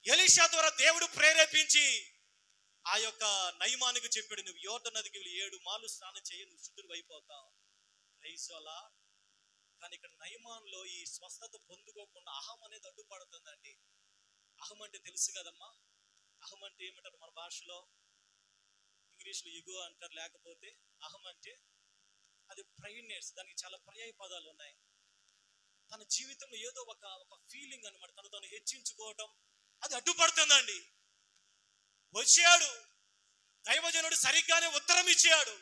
ఎలీషా ద్వారా దేవుడు ప్రేరేపించి ఆ యొక్క నయమానికి చెప్పాడు, నువ్వు యోర్దాను నదికి వెళ్ళి 7 మార్లు స్నానం చేయి, నువ్వు శుద్ధుడు అయిపోతావు. Praise the Lord. కానీ ఇక్కడ నయమాన్లో ఈ స్వస్థత పొందుకోకుండా అహం అనేది అడ్డుపడుతుందండి. అహం అంటే తెలుసు కదమ్మా. అహం అంటే ఏమంటారు మన భాషలో? ఇంగ్లీష్లో ఇగో అంటారు, లేకపోతే అహం అంటే అది ప్రైడ్నెస్. దానికి చాలా పర్యాయ పదాలు ఉన్నాయి. తన జీవితంలో ఏదో ఒక ఫీలింగ్ అనమాట, తను హెచ్చించుకోవటం, అది అడ్డుపడుతుందండి. వచ్చాడు దైవజనుడు, సరిగ్గానే ఉత్తరం ఇచ్చాడు,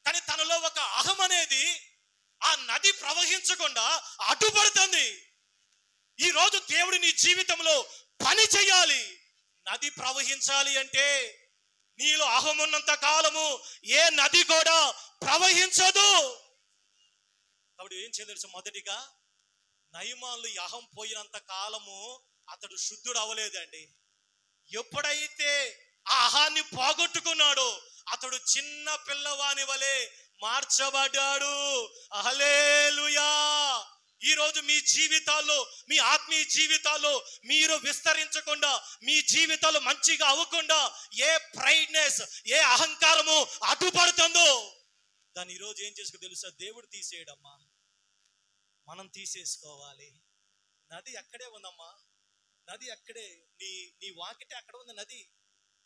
కానీ తనలో ఒక అహం అనేది ఆ నది ప్రవహించకుండా అడ్డుపడుతుంది. ఈరోజు దేవుడు నీ జీవితంలో పని చేయాలి. నది ప్రవహించాలి అంటే నీలో అహం ఉన్నంత కాలము ఏ నది కూడా ప్రవహించదు. కాబట్టి ఏం చేయాలి? మొదటిగా నయమాన్లో ఈ అహం పోయినంత కాలము అతడు శుద్ధుడు అవ్వలేదండి. ఎప్పుడైతే ఆ అహాన్ని పోగొట్టుకున్నాడో అతడు చిన్న పిల్లవాని వలె మార్చబడ్డాడు. హల్లెలూయా. ఈరోజు మీ జీవితాల్లో, మీ ఆత్మీయ జీవితాల్లో మీరు విస్తరించకుండా, మీ జీవితాలు మంచిగా అవ్వకుండా ఏ ప్రైడ్నెస్, ఏ అహంకారము అడ్డుపడుతుందో దాన్ని ఈరోజు ఏం చేసుకో తెలుసా? దేవుడు తీసేయడమ్మా, మనం తీసేసుకోవాలి. నది అక్కడే ఉందమ్మా, నది అక్కడే, నీ నీ వాకిటే అక్కడ ఉంది నది.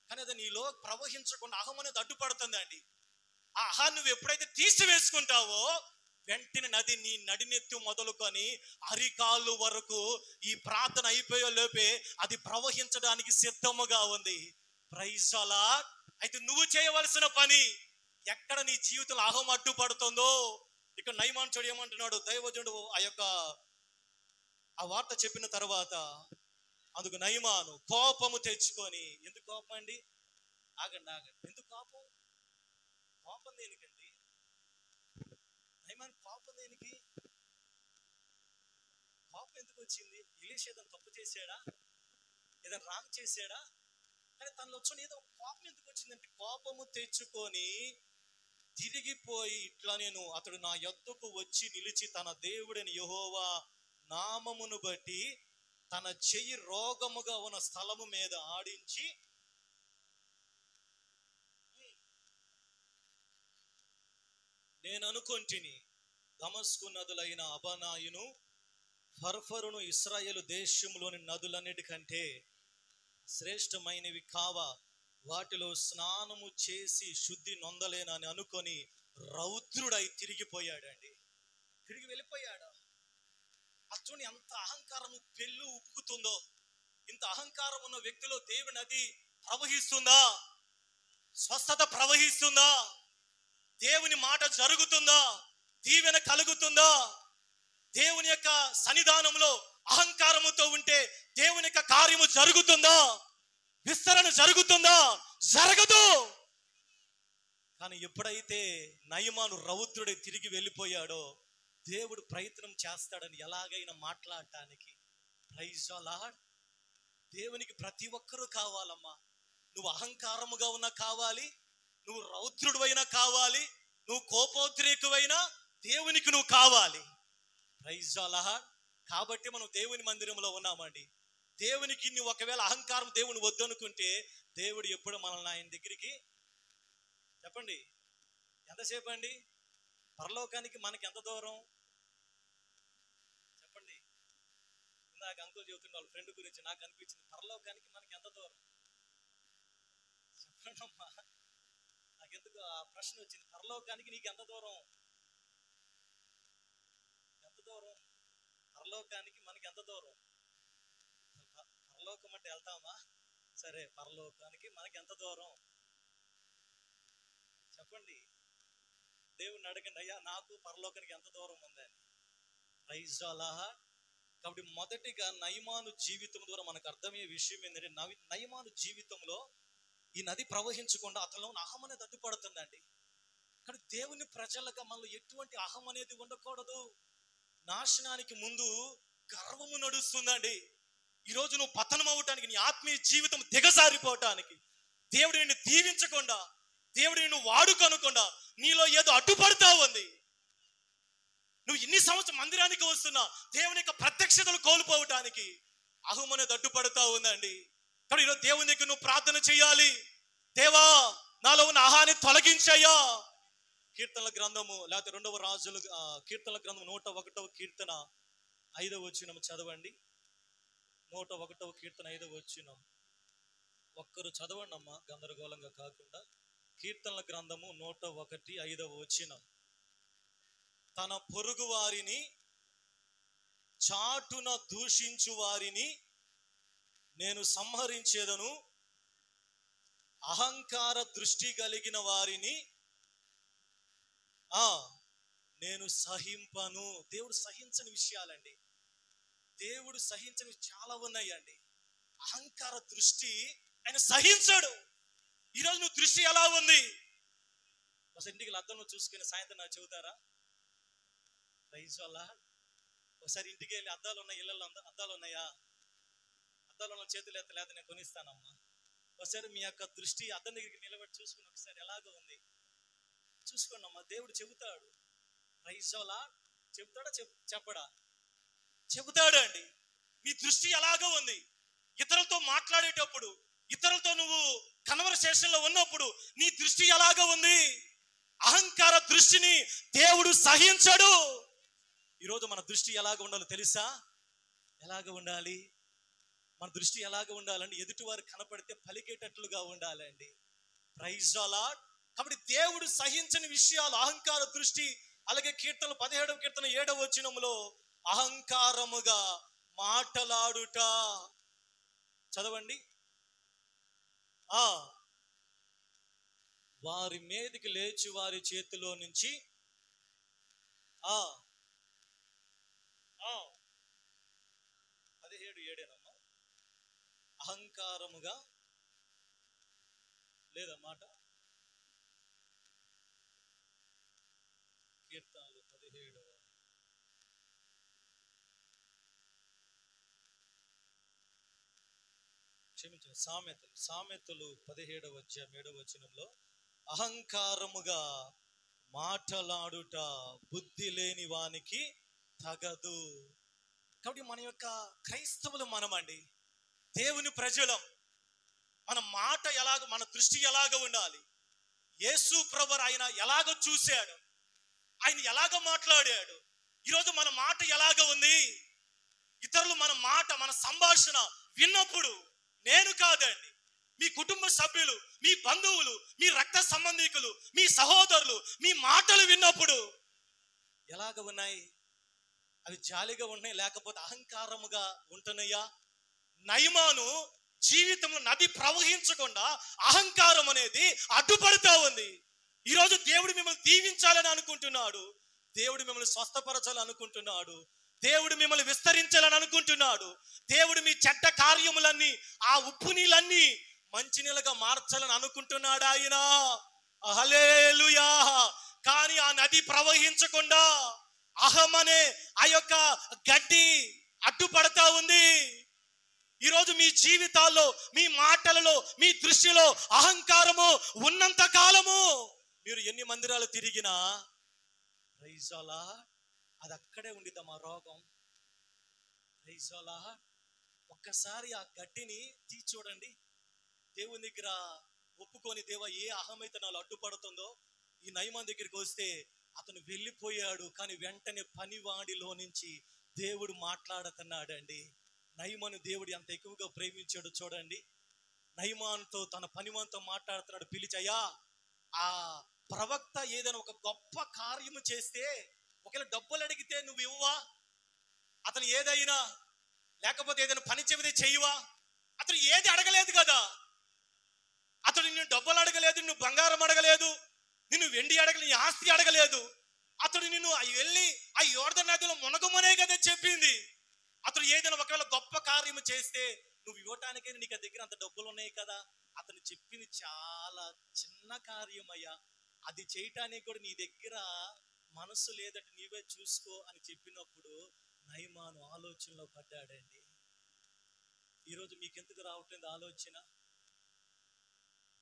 కానీ అది నీలో ప్రవహించకుండా అహం అనేది అడ్డుపడుతుంది అండి. ఆ అహాన్ని నువ్వు ఎప్పుడైతే తీసివేసుకుంటావో వెంటనే నది నీ నడినెత్తు మొదలుకొని అరికాళ్ళు వరకు ఈ ప్రార్థన అయిపోయే లోపే అది ప్రవహించడానికి సిద్ధముగా ఉంది. Praise the lord. అయితే నువ్వు చేయవలసిన పని, ఎక్కడ నీ జీవితంలో అహం అడ్డుపడుతుందో, ఇక్కడ నయమాను చూడు ఏమంటున్నాడు దైవజనుడు ఆ వార్త చెప్పిన తర్వాత, అందుకు నయమాను కోపము తెచ్చుకొని, ఎందుకు కోపం అండి? ఆగండి ఎందుకు కోపం? కోపం దేనికండి? నయమాను కోపం దేనికి? కోపం ఎందుకు వచ్చింది? ఎలీషా ఏదైనా తప్పు చేశాడా? ఏదైనా రాంగ్ చేశాడా? కానీ తనలో వచ్చిన ఏదో కోపం ఎందుకు వచ్చిందంటే, కోపము తెచ్చుకొని తిరిగిపోయి ఇట్లా నేను అతడు నా యొద్దకు వచ్చి నిలిచి తన దేవుడైన యెహోవా నామమును బట్టి తన చెయ్యి రోగముగా ఉన్న స్థలము మీద ఆడించి, నేను అనుకొంటిని దమస్కు నదులైన అబనాయును ఫర్ఫరును ఇశ్రాయేలు దేశంలోని నదులన్నిటికంటే శ్రేష్టమైనవి కావా, వాటిలో స్నానము చేసి శుద్ధి నొందలేనని అనుకొని రౌద్రుడై తిరిగిపోయాడండి. తిరిగి వెళ్ళిపోయాడు. అచ్చోని ఎంత అహంకారము పెళ్ళు ఉప్పుకుతుందో. ఇంత అహంకారం ఉన్న వ్యక్తిలో దేవుని నది ప్రవహిస్తుందా? స్వస్థత ప్రవహిస్తుందా? దేవుని మాట జరుగుతుందా? దీవెన కలుగుతుందా? దేవుని యొక్క సన్నిధానంలో అహంకారముతో ఉంటే దేవుని యొక్క కార్యము జరుగుతుందా? విస్తరణ జరుగుతుందా? జరగదు. కానీ ఎప్పుడైతే నయమాను రౌద్రుడై తిరిగి వెళ్ళిపోయాడో, దేవుడు ప్రయత్నం చేస్తాడని ఎలాగైనా మాట్లాడటానికి. Praise the lord. దేవునికి ప్రతి ఒక్కరూ కావాలమ్మా. నువ్వు అహంకారముగా ఉన్నా కావాలి, నువ్వు రౌద్రుడువైనా కావాలి, నువ్వు కోపోద్రేకువైనా దేవునికి నువ్వు కావాలి. Praise the lord. కాబట్టి మనం దేవుని మందిరంలో ఉన్నామండి. దేవునికి నువ్వు ఒకవేళ అహంకారం దేవుని వద్దనుకుంటే, దేవుడు ఎప్పుడు మనల్ని ఆయన దగ్గరికి, చెప్పండి ఎంతసేపు అండి? పరలోకానికి మనకి ఎంత దూరం చెప్పండి? ఇందాక అంకుల్ చెబుతున్న వాళ్ళ ఫ్రెండ్ గురించి నాకు అనిపించింది, పరలోకానికి మనకి ఎంత దూరం చెప్పండి అమ్మా. నాకెందుకు ఆ ప్రశ్న వచ్చింది, పరలోకానికి నీకు ఎంత దూరం? ఎంత దూరం? పరలోకానికి మనకి ఎంత దూరం? పరలోకం అంటే వెళ్తామా? సరే, పరలోకానికి మనకి ఎంత దూరం చెప్పండి? దేవుని అడగండి, అయ్యా నాకు పరలోకానికి ఎంత దూరం ఉందని. Praise the lord. కాబట్టి మొదటిగా నయమాను జీవితం ద్వారా మనకు అర్థమయ్యే విషయం ఏంటంటే, నయమాను జీవితంలో ఈ నది ప్రవహించకుండా అతనిలో అహం అనేది అడ్డుపడుతుందండి. కానీ దేవుని ప్రజలుగా మనలో ఎటువంటి అహం అనేది ఉండకూడదు. నాశనానికి ముందు గర్వము నడుస్తుందండి. ఈరోజు నువ్వు పతనం అవ్వటానికి, నీ ఆత్మీయ జీవితం దిగజారిపోవటానికి, దేవుడు నిన్ను దీవించకుండా, దేవుడు నిన్ను వాడుకొనకుండా నీలో ఏదో అడ్డుపడతా ఉంది. నువ్వు ఇన్ని సంవత్సరం మందిరానికి వస్తున్నా దేవుని యొక్క ప్రత్యక్షతలు కోల్పోవటానికి అహం అనేది అడ్డుపడతా ఉందండి. కానీ ఈరోజు దేవుని దగ్గర నువ్వు ప్రార్థన చేయాలి. దేవా, నాలో ఉన్న అహాన్ని తొలగించయ్యా. కీర్తనల గ్రంథము, లేకపోతే 2వ రాజులు కీర్తనల గ్రంథం 101వ కీర్తన 5వ వచనం చదవండి. 101వ కీర్తన 5వ వచనం. ఒక్కరు చదవండి అమ్మా, గందరగోళంగా కాకుండా. కీర్తనల గ్రంథము 101 5వ వచనం. తన పొరుగు వారిని చాటున దూషించు వారిని నేను సంహరించేదను, అహంకార దృష్టి కలిగిన వారిని నేను సహింపను. దేవుడు సహించని విషయాలండి, దేవుడు సహించని చాలా ఉన్నాయండి. అహంకార దృష్టి ఆయన సహించడు. ఈరోజు నువ్వు దృష్టి ఎలా ఉంది? ఒకసారి ఇంటికి అద్దంలో చూసుకుని సాయంత్రం నాకు చెబుతారా? ప్రైజ్ వల్ల ఒకసారి ఇంటికి వెళ్ళి అద్దాలు ఉన్నాయి, ఇళ్ళల్లో అద్దాలు ఉన్నాయా? అద్దాలు ఉన్న చేతులు ఎత్తలేత నేను కొనిస్తానమ్మా. ఒకసారి మీ యొక్క దృష్టి అద్దం దగ్గరికి నిలబెట్టి చూసుకుని ఒకసారి ఎలాగో ఉంది చూసుకోండి అమ్మా. దేవుడు చెబుతాడు. ప్రైజ్ వల్ల చెబుతాడా? చెప్పడా? చెబుతాడు అండి. నీ దృష్టి ఎలాగో ఉంది? ఇతరులతో మాట్లాడేటప్పుడు, ఇతరులతో నువ్వు కన్వర్సేషన్లో ఉన్నప్పుడు నీ దృష్టి ఎలాగో ఉంది? అహంకార దృష్టిని దేవుడు సహించడు. ఈరోజు మన దృష్టి ఎలాగ ఉండాలో తెలుసా? ఎలాగ ఉండాలి? మన దృష్టి ఎలాగ ఉండాలండి? ఎదుటివారు కనపడితే పలికేటట్లుగా ఉండాలండి. Praise the lord. కాబట్టి దేవుడు సహించని విషయాలు అహంకార దృష్టి. అలాగే కీర్తనలు 17వ కీర్తన 7వ వచనంలో అహంకారముగా మాటలాడుట. చదవండి. వారి మీదకి లేచి వారి చేతిలో నుంచి 17:7 అహంకారముగా లేదా మాట? కీర్తనలు 17 క్షమించండి, సామెతలు 17వ అధ్యాయం 7వ వచనంలో అహంకారముగా మాటలాడుట బుద్ధి లేని వానికి తగదు. కాబట్టి మన యొక్క క్రైస్తవులు మనమండి, దేవుని ప్రజలం. మన మాట ఎలాగ, మన దృష్టి ఎలాగ ఉండాలి? యేసు ప్రభువు ఆయన ఎలాగ చూశాడు, ఆయన ఎలాగ మాట్లాడాడు. ఈరోజు మన మాట ఎలాగ ఉంది? ఇతరులు మన మాట, మన సంభాషణ విన్నప్పుడు, నేను కాదండి, మీ కుటుంబ సభ్యులు, మీ బంధువులు, మీ రక్త సంబంధికులు, మీ సహోదరులు మీ మాటలు విన్నప్పుడు ఎలాగ ఉన్నాయి? అవి జాలిగా ఉన్నాయి, లేకపోతే అహంకారముగా ఉంటున్నాయా? నయమాను జీవితంలో నది ప్రవహించకుండా అహంకారం అనేది అడ్డుపడుతూ ఉంది. ఈరోజు దేవుడు మిమ్మల్ని దీవించాలని అనుకుంటున్నాడు, దేవుడు మిమ్మల్ని స్వస్థపరచాలని అనుకుంటున్నాడు, దేవుడు మిమ్మల్ని విస్తరించాలని అనుకుంటున్నాడు, దేవుడు మీ చెడ్డ కార్యములన్నీ, ఆ ఉప్పు నీళ్ళన్నీ మంచినీళ్ళగా మార్చాలని అనుకుంటున్నాడు ఆయన. హల్లెలూయా. కానీ ఆ నది ప్రవహించకుండా అహం అనే ఆ యొక్క గడ్డి అడ్డుపడతా ఉంది. ఈరోజు మీ జీవితాల్లో, మీ మాటలలో, మీ దృష్టిలో అహంకారము ఉన్నంత కాలము మీరు ఎన్ని మందిరాలు తిరిగినా ప్రైజ్ ద లార్డ్ అది అక్కడే ఉండిద్దాం ఆ రోగం. Praise the lord. ఒక్కసారి ఆ గడ్డిని తీసి చూడండి. దేవుని దగ్గర ఒప్పుకొని, దేవా ఏ అహమైతే నాలో అడ్డుపడుతుందో, ఈ నయమాన్ దగ్గరికి వస్తే అతను వెళ్ళిపోయాడు. కానీ వెంటనే పనివాడిలో నుంచి దేవుడు మాట్లాడుతున్నాడండి. నయమాను దేవుడు ఎంత ఎక్కువగా ప్రేమించాడు చూడండి. నయమానుతో, తన పనివానితో మాట్లాడుతున్నాడు. పిలిచయ్యా, ఆ ప్రవక్త ఏదైనా ఒక గొప్ప కార్యము చేస్తే ఒకవేళ డబ్బులు అడిగితే నువ్వు ఇవ్వవా? అతను ఏదైనా, లేకపోతే ఏదైనా పని చెబితే చెయ్యవా? అతను ఏది అడగలేదు కదా. అతడు నిన్ను డబ్బులు అడగలేదు, నిన్ను బంగారం అడగలేదు, నిన్ను వెండి అడగలేదు, నీ ఆస్తి అడగలేదు. అతడు నిన్ను వెళ్ళి ఆ యోర్దను నదిలో మునగమనే కదా చెప్పింది. అతడు ఏదైనా ఒకవేళ గొప్ప కార్యము చేస్తే నువ్వు ఇవ్వటానికే నీకు దగ్గర అంత డబ్బులు ఉన్నాయి కదా. అతను చెప్పింది చాలా చిన్న కార్యం అయ్యా, అది చేయటానికి కూడా నీ దగ్గర మనసు లేదంటే నీవే చూసుకో అని చెప్పినప్పుడు నయమాను ఆలోచనలో పడ్డాడండి. ఈరోజు మీకెందుకు రావట్లేదు ఆలోచన?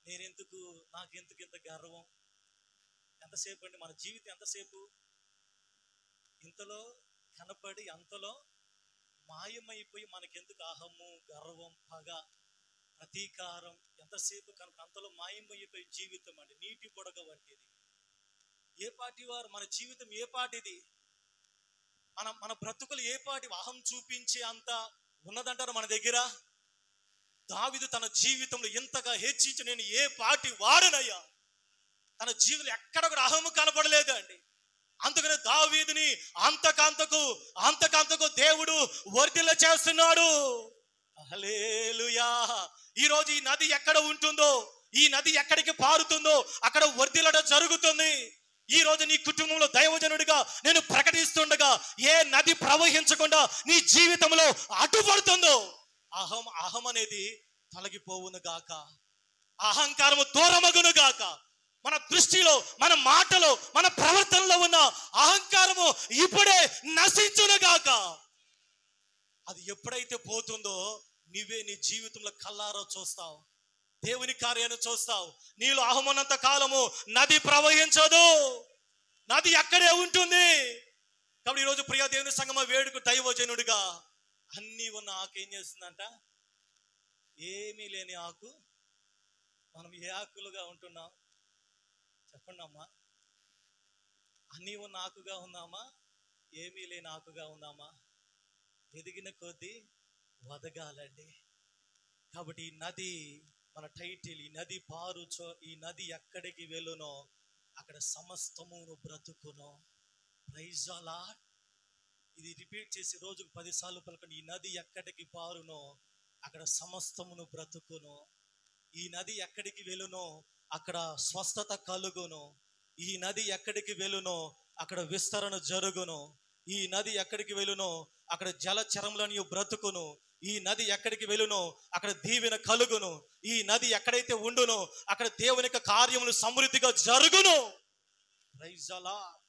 నేనెందుకు, నాకెందుకు ఇంత గర్వం? ఎంతసేపు అండి మన జీవితం? ఎంతసేపు ఇంతలో కనపడి అంతలో మాయమైపోయి మనకెందుకు అహము, గర్వం, పగ, ప్రతీకారం? ఎంతసేపు కనపడి అంతలో మాయమైపోయి జీవితం అండి నీటి బుడగ వంటిది. ఏ పాటి వారు మన జీవితం? ఏ పాటిది? మన బ్రతుకులు ఏ పాటి? అహం చూపించే అంత ఉన్నదంటారు మన దగ్గర. దావీదు తన జీవితంలో ఎంతగా హెచ్చించి, నేను ఏ పాటి వాడనయ్యా, తన జీవితంలో ఎక్కడ కూడా అహము కనపడలేదండి. అందుకనే దావీదుని అంతకంతకు దేవుడు వర్ధిల్ల చేస్తున్నాడు. హల్లెలూయా. ఈరోజు ఈ నది ఎక్కడ ఉంటుందో, ఈ నది ఎక్కడికి పారుతుందో అక్కడ వర్ధిల్లడం జరుగుతుంది. ఈ రోజు నీ కుటుంబంలో దైవజనుడిగా నేను ప్రకటిస్తుండగా ఏ నది ప్రవహించకుండా నీ జీవితంలో అడ్డుపడుతుందో అహం అనేది తొలగిపోవును గాక, అహంకారము దూరమగును గాక. మన దృష్టిలో, మన మాటలో, మన ప్రవర్తనలో ఉన్న అహంకారము ఇప్పుడే నశించును గాక. అది ఎప్పుడైతే పోతుందో నీవే నీ జీవితంలో కల్లారో చూస్తావు, దేవుని కార్యాన్ని చూస్తావు. నీలో అహమున్నంత కాలము నది ప్రవహించదు, నది అక్కడే ఉంటుంది. కాబట్టి ఈరోజు ప్రియ దేవుని సంగమ వేడుక దైవజనుడిగా అన్నీ ఉన్న ఆకు ఏం చేస్తుందంట? ఏమీ లేని ఆకు. మనం ఏ ఆకులుగా ఉంటున్నాం చెప్పండి అమ్మా? అన్నీ ఉన్న ఆకుగా ఉందామా, ఏమీ లేని ఆకుగా ఉందామా? ఎదిగిన కొద్దీ వదగాలండి. కాబట్టి ఈ నది మన టైటిల్, ఈ నది పారుచో, ఈ నది ఎక్కడికి వెళ్ళునో అక్కడ సమస్తమును బ్రతుకును. Praise the lord. ఇది రిపీట్ చేసి రోజుకు 10 సార్లు పలకండి. ఈ నది ఎక్కడికి పారునో అక్కడ సమస్తమును బ్రతుకును. ఈ నది ఎక్కడికి వెళ్ళునో అక్కడ స్వస్థత కలుగును. ఈ నది ఎక్కడికి వెళ్ళునో అక్కడ విస్తరణ జరుగును. ఈ నది ఎక్కడికి వెళ్ళునో అక్కడ జలచరములను బ్రతుకును. ఈ నది ఎక్కడికి వెళ్ళునో అక్కడ దీవెన కలుగును. ఈ నది ఎక్కడైతే ఉండునో అక్కడ దేవుని యొక్క కార్యములు సమృద్ధిగా జరుగును. Praise the Lord.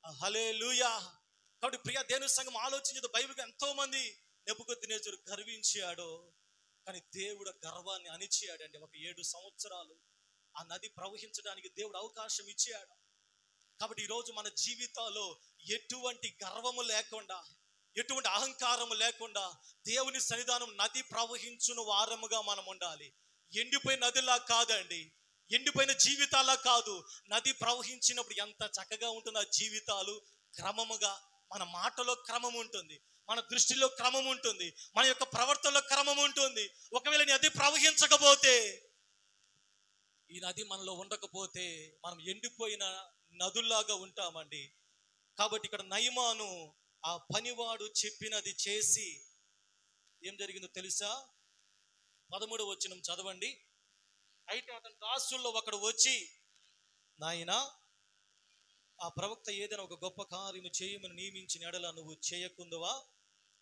హల్లెలూయా. కాబట్టి ప్రియ దేవుని సంఘం ఆలోచించదు. బైబిల్ ఎంతో మంది నెబుకద్నెజరు గర్వించాడు, కానీ దేవుడు గర్వాన్ని అణిచాడండి. ఒక 7 సంవత్సరాలు ఆ నది ప్రవహించడానికి దేవుడు అవకాశం ఇచ్చాడు. కాబట్టి ఈరోజు మన జీవితాల్లో ఎటువంటి గర్వము లేకుండా, ఎటువంటి అహంకారము లేకుండా దేవుని సన్నిధానం నది ప్రవహించును వారముగా మనం ఉండాలి. ఎండిపోయిన నదిలా కాదండి, ఎండిపోయిన జీవితాలా కాదు. నది ప్రవహించినప్పుడు ఎంత చక్కగా ఉంటుంది ఆ జీవితాలు. క్రమముగా మన మాటలో క్రమం ఉంటుంది, మన దృష్టిలో క్రమం ఉంటుంది, మన యొక్క ప్రవర్తనలో క్రమం ఉంటుంది. ఒకవేళ నది ప్రవహించకపోతే, ఈ నది మనలో ఉండకపోతే మనం ఎండిపోయిన నదుల్లాగా ఉంటామండి. కాబట్టి ఇక్కడ నయమాను ఆ పనివాడు చెప్పినది చేసి ఏం జరిగిందో తెలుసా? 13వ వచనం చదవండి. అయితే అతని దాసుల్లో ఒకడు వచ్చి, నాయనా, ఆ ప్రవక్త ఏదైనా ఒక గొప్ప కార్యము చేయమని నియమించిన ఎడల నువ్వు చేయకుందువా?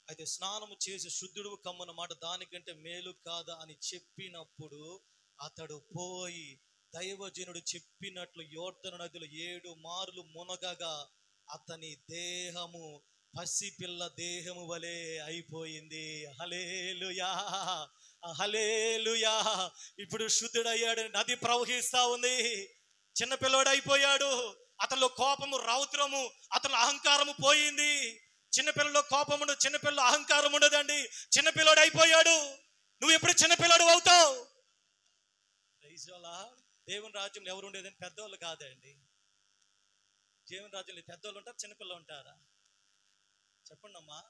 అయితే స్నానము చేసి శుద్ధుడు కమ్మన్న మాట దానికంటే మేలు కాదా అని చెప్పినప్పుడు అతడు పోయి దైవజనుడు చెప్పినట్లు యోర్దను నదిలో 7 మార్లు మునగగా అతని దేహము పసిపిల్ల దేహము వలె అయిపోయింది. హల్లెలూయా, హల్లెలూయా. ఇప్పుడు శుద్ధుడయ్యాడు, నది ప్రవహిస్తా ఉంది. చిన్నపిల్లోడు అయిపోయాడు. అతనిలో కోపము, రౌద్రము, అతని అహంకారము పోయింది. చిన్నపిల్లలో కోపం ఉండదు, చిన్నపిల్లలో అహంకారం ఉండదండి. చిన్నపిల్లోడు అయిపోయాడు. నువ్వు ఎప్పుడు చిన్నపిల్లాడు అవుతావు? దేవుని రాజ్యంలో ఎవరు ఉండేదని పెద్దవాళ్ళు కాదండి. దేవుని రాజ్యంలో పెద్దవాళ్ళు ఉంటారు, చిన్నపిల్లలు ఉంటారా? చెప్పండి అమ్మా.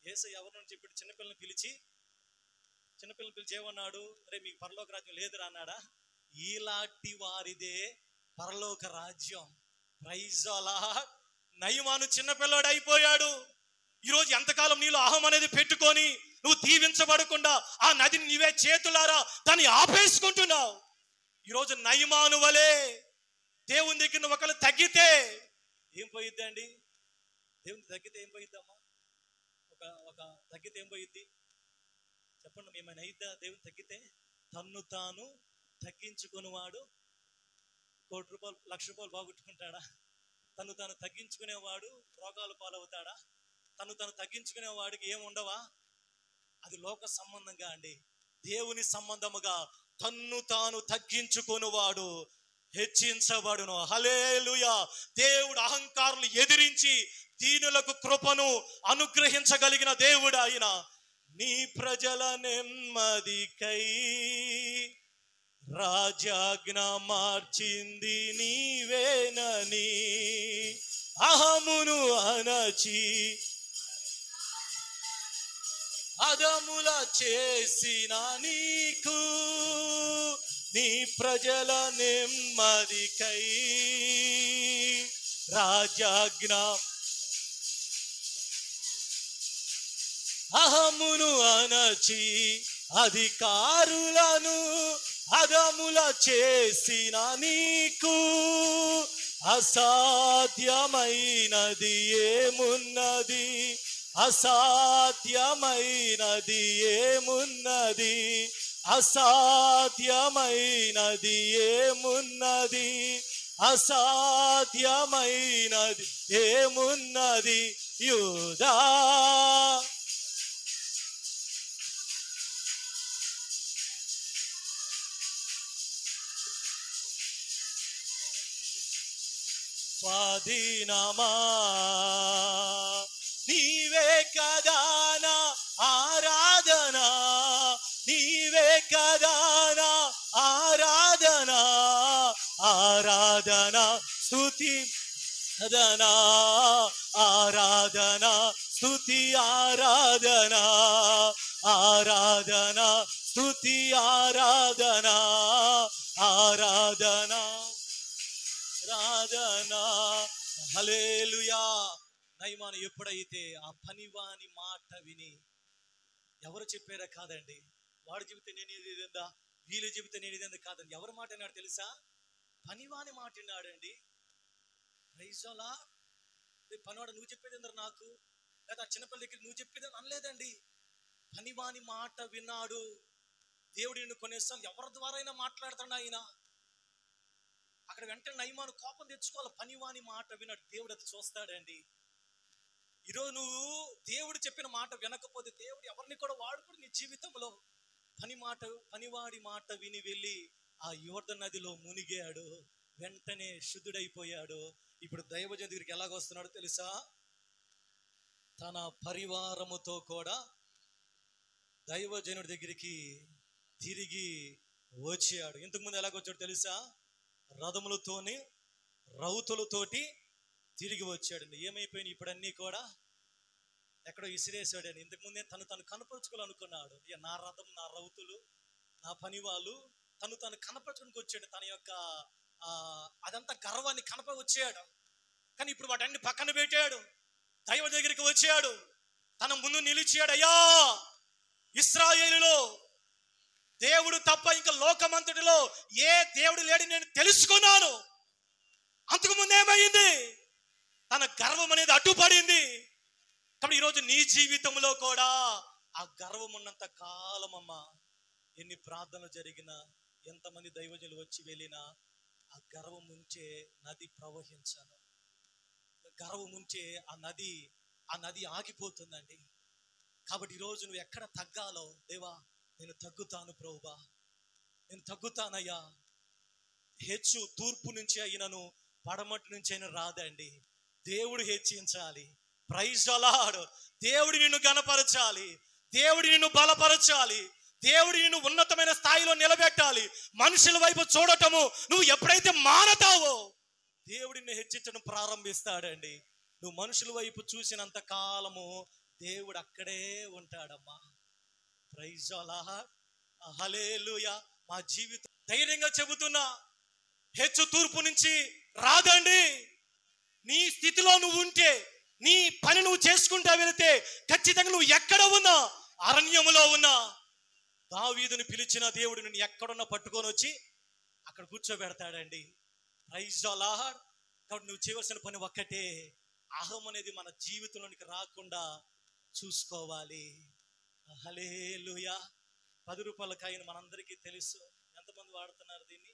యేసయ్య ఎవరి నుంచి ఇప్పుడు చిన్నపిల్లని పిలిచి ఏమన్నాడు? రే మీకు పరలోక రాజ్యం లేదురా అన్నాడా? ఈలాంటి వారిదే పరలోక రాజ్యం. Praise the lord. నయమాను చిన్నపిల్లాడు అయిపోయాడు. ఈరోజు ఎంతకాలం నీలో అహం అనేది పెట్టుకొని నువ్వు దీవించబడకుండా ఆ నదిని నీవే చేతులారా దాన్ని ఆపేసుకుంటున్నావు. ఈరోజు నయమాను వలే దేవుని దగ్గర నువ్వు ఒకళ్ళు తగ్గితే ఏం పోయిద్దండి? దేవుని తగ్గితే ఏం పోయిద్దమ్మా? ఒక తగ్గితే ఏం పోయిద్ది చెప్పండి? ఏమైనా అయిద్దా? దేవుని తగ్గితే తన్ను తాను తగ్గించుకునేవాడు 1 కోటి రూపాయలు, 1,00,000 రూపాయలు బాగుట్టుకుంటాడా? తను తాను తగ్గించుకునేవాడు రోగాలు పాలవుతాడా? తను తాను తగ్గించుకునేవాడికి ఏం ఉండవా? అది లోక సంబంధంగా అండి. దేవుని సంబంధముగా తన్ను తాను తగ్గించుకునేవాడు హెచ్చించబడును. హల్లెలూయా. దేవుడు అహంకారులు ఎదిరించి దీనులకు కృపను అనుగ్రహించగలిగిన దేవుడు ఆయన. నీ ప్రజల నెమ్మదికై రాజాజ్ఞ మార్చింది నీవేనని అహమును అణచి అదముల చేసిన నీకు నీ ప్రజల నెమ్మదికై రాజాజ్ఞ అహమును అణచి అధికారులను అదముల చేసిన నీకు అసాధ్యమైనది ఏమున్నది? అసాధ్యమైనది ఏమున్నది? అసాధ్యమైనది ఏమున్నది? అసాధ్యమైనది ఏమున్నది? యూదా స్వాధీనమా నీవే కదానా ఆరాధనా, నీవే కదానా ఆరాధనా, ఆరాధనా స్తుతి ఆరాధన స్తుతి ఆరాధన ఆరాధన స్తుతి ఆరాధన ఆరాధన ఆరాధన. హల్లెలూయా. నయమాను ఎప్పుడైతే ఆ పనివాని మాట విని, ఎవరు చెప్పారా కాదండి, వాడు చెబితే నేను ఇదేందా, వీళ్ళు చెబితే నేను ఇదేందా కాదండి, ఎవరు మాట విన్నాడు తెలుసా? పనివాని మాట విన్నాడండి. Praise the lord. పనివాడు నువ్వు చెప్పేది అందరు నాకు, లేదా చిన్నపిల్ల దగ్గర నువ్వు చెప్పేది అనలేదండి. పనివాని మాట విన్నాడు. దేవుడు నిన్ను కొనేస్తాను ఎవరి ద్వారా అయినా మాట్లాడతాడు ఆయన. అక్కడ వెంటనే నయమాను కోపం తెచ్చుకోవాలి. పనివాని మాట విన్నాడు. దేవుడు అది చూస్తాడండి. ఈరోజు నువ్వు దేవుడు చెప్పిన మాట వినకపోతే దేవుడు ఎవరిని కూడా వాడుకోడు నీ జీవితంలో. పనివాడి మాట విని వెళ్ళి ఆ యోర్దను నదిలో మునిగాడు. వెంటనే శుద్ధుడైపోయాడు. ఇప్పుడు దైవజనుడి దగ్గరికి ఎలాగొస్తున్నాడో తెలుసా? తన పరివారముతో కూడా దైవజనుడి దగ్గరికి తిరిగి వచ్చాడు. ఇంతకుముందు ఎలాగొచ్చాడు తెలుసా? రథములతోని రౌతులతోటి తిరిగి వచ్చాడండి. ఏమైపోయినాయి ఇప్పుడు అన్నీ కూడా? ఎక్కడో ఇసిరేసాడని. ఇంతకుముందే తను కనపరుచుకోవాలనుకున్నాడు. ఇక నా రథం, నా రౌతులు, నా పనివాళ్ళు, తను కనపరచుకోనికి వచ్చాడు. తన యొక్క అదంతా గర్వాన్ని వచ్చాడు. కానీ ఇప్పుడు వాటన్ని పక్కన పెట్టాడు. దైవ దగ్గరికి వచ్చాడు. తన ముందు నిలిచాడు. అయ్యా, ఇశ్రాయేలులో దేవుడు తప్ప ఇంకా లోకమంతటిలో ఏ దేవుడు లేడు నేను తెలుసుకున్నాను. అంతకు ముందు ఏమైంది? తన గర్వం అనేది అడ్డుపడింది. కాబట్టి ఈరోజు నీ జీవితంలో కూడా ఆ గర్వం ఉన్నంత కాలం అమ్మా, ఎన్ని ప్రార్థనలు జరిగినా, ఎంతమంది దైవజనులు వచ్చి వెళ్ళినా, ఆ గర్వం ఉంచే నది ప్రవహించాను. గర్వం ఉంచే ఆ నది ఆగిపోతుందండి. కాబట్టి ఈరోజు నువ్వు ఎక్కడ తగ్గాలో, దేవా నేను తగ్గుతాను ప్రభువా, నేను తగ్గుతానయ్యా. హెచ్చు తూర్పు నుంచి అయినను పడమటి నుంచి అయినా రాదండి. దేవుడు హెచ్చించాలి. Praise the lord. దేవుడు నిన్ను గణపరచాలి. దేవుడు నిన్ను బలపరచాలి. దేవుడు నిన్ను ఉన్నతమైన స్థాయిలో నిలబెట్టాలి. మనుషుల వైపు చూడటము నువ్వు ఎప్పుడైతే మానతావో దేవుడు నిన్ను హెచ్చించడం ప్రారంభిస్తాడండి. నువ్వు మనుషుల వైపు చూసినంత కాలము దేవుడు అక్కడే ఉంటాడమ్మా. Praise the Lord. హల్లెలూయా. మా జీవితం ధైర్యంగా చెబుతున్నా, హెచ్చు తూర్పు నుంచి రాదండి. నీ స్థితిలో నువ్వు ఉంటే, నీ పని నువ్వు చేసుకుంటా వెళితే, ఖచ్చితంగా నువ్వు ఎక్కడ ఉన్నా, అరణ్యములో ఉన్నా, దావీదుని పిలిచిన దేవుడు నిన్ను ఎక్కడున్నా పట్టుకొని వచ్చి అక్కడ కూర్చోబెడతాడండి. Praise the lord. కాబట్టి నువ్వు చేయవలసిన పని ఒక్కటే, అహం అనేది మన జీవితంలోనికి రాకుండా చూసుకోవాలి. హల్లెలూయా. 10 రూపాయల కాయిన్ మనందరికీ తెలుసు. ఎంతమంది వాడుతున్నారు దీన్ని?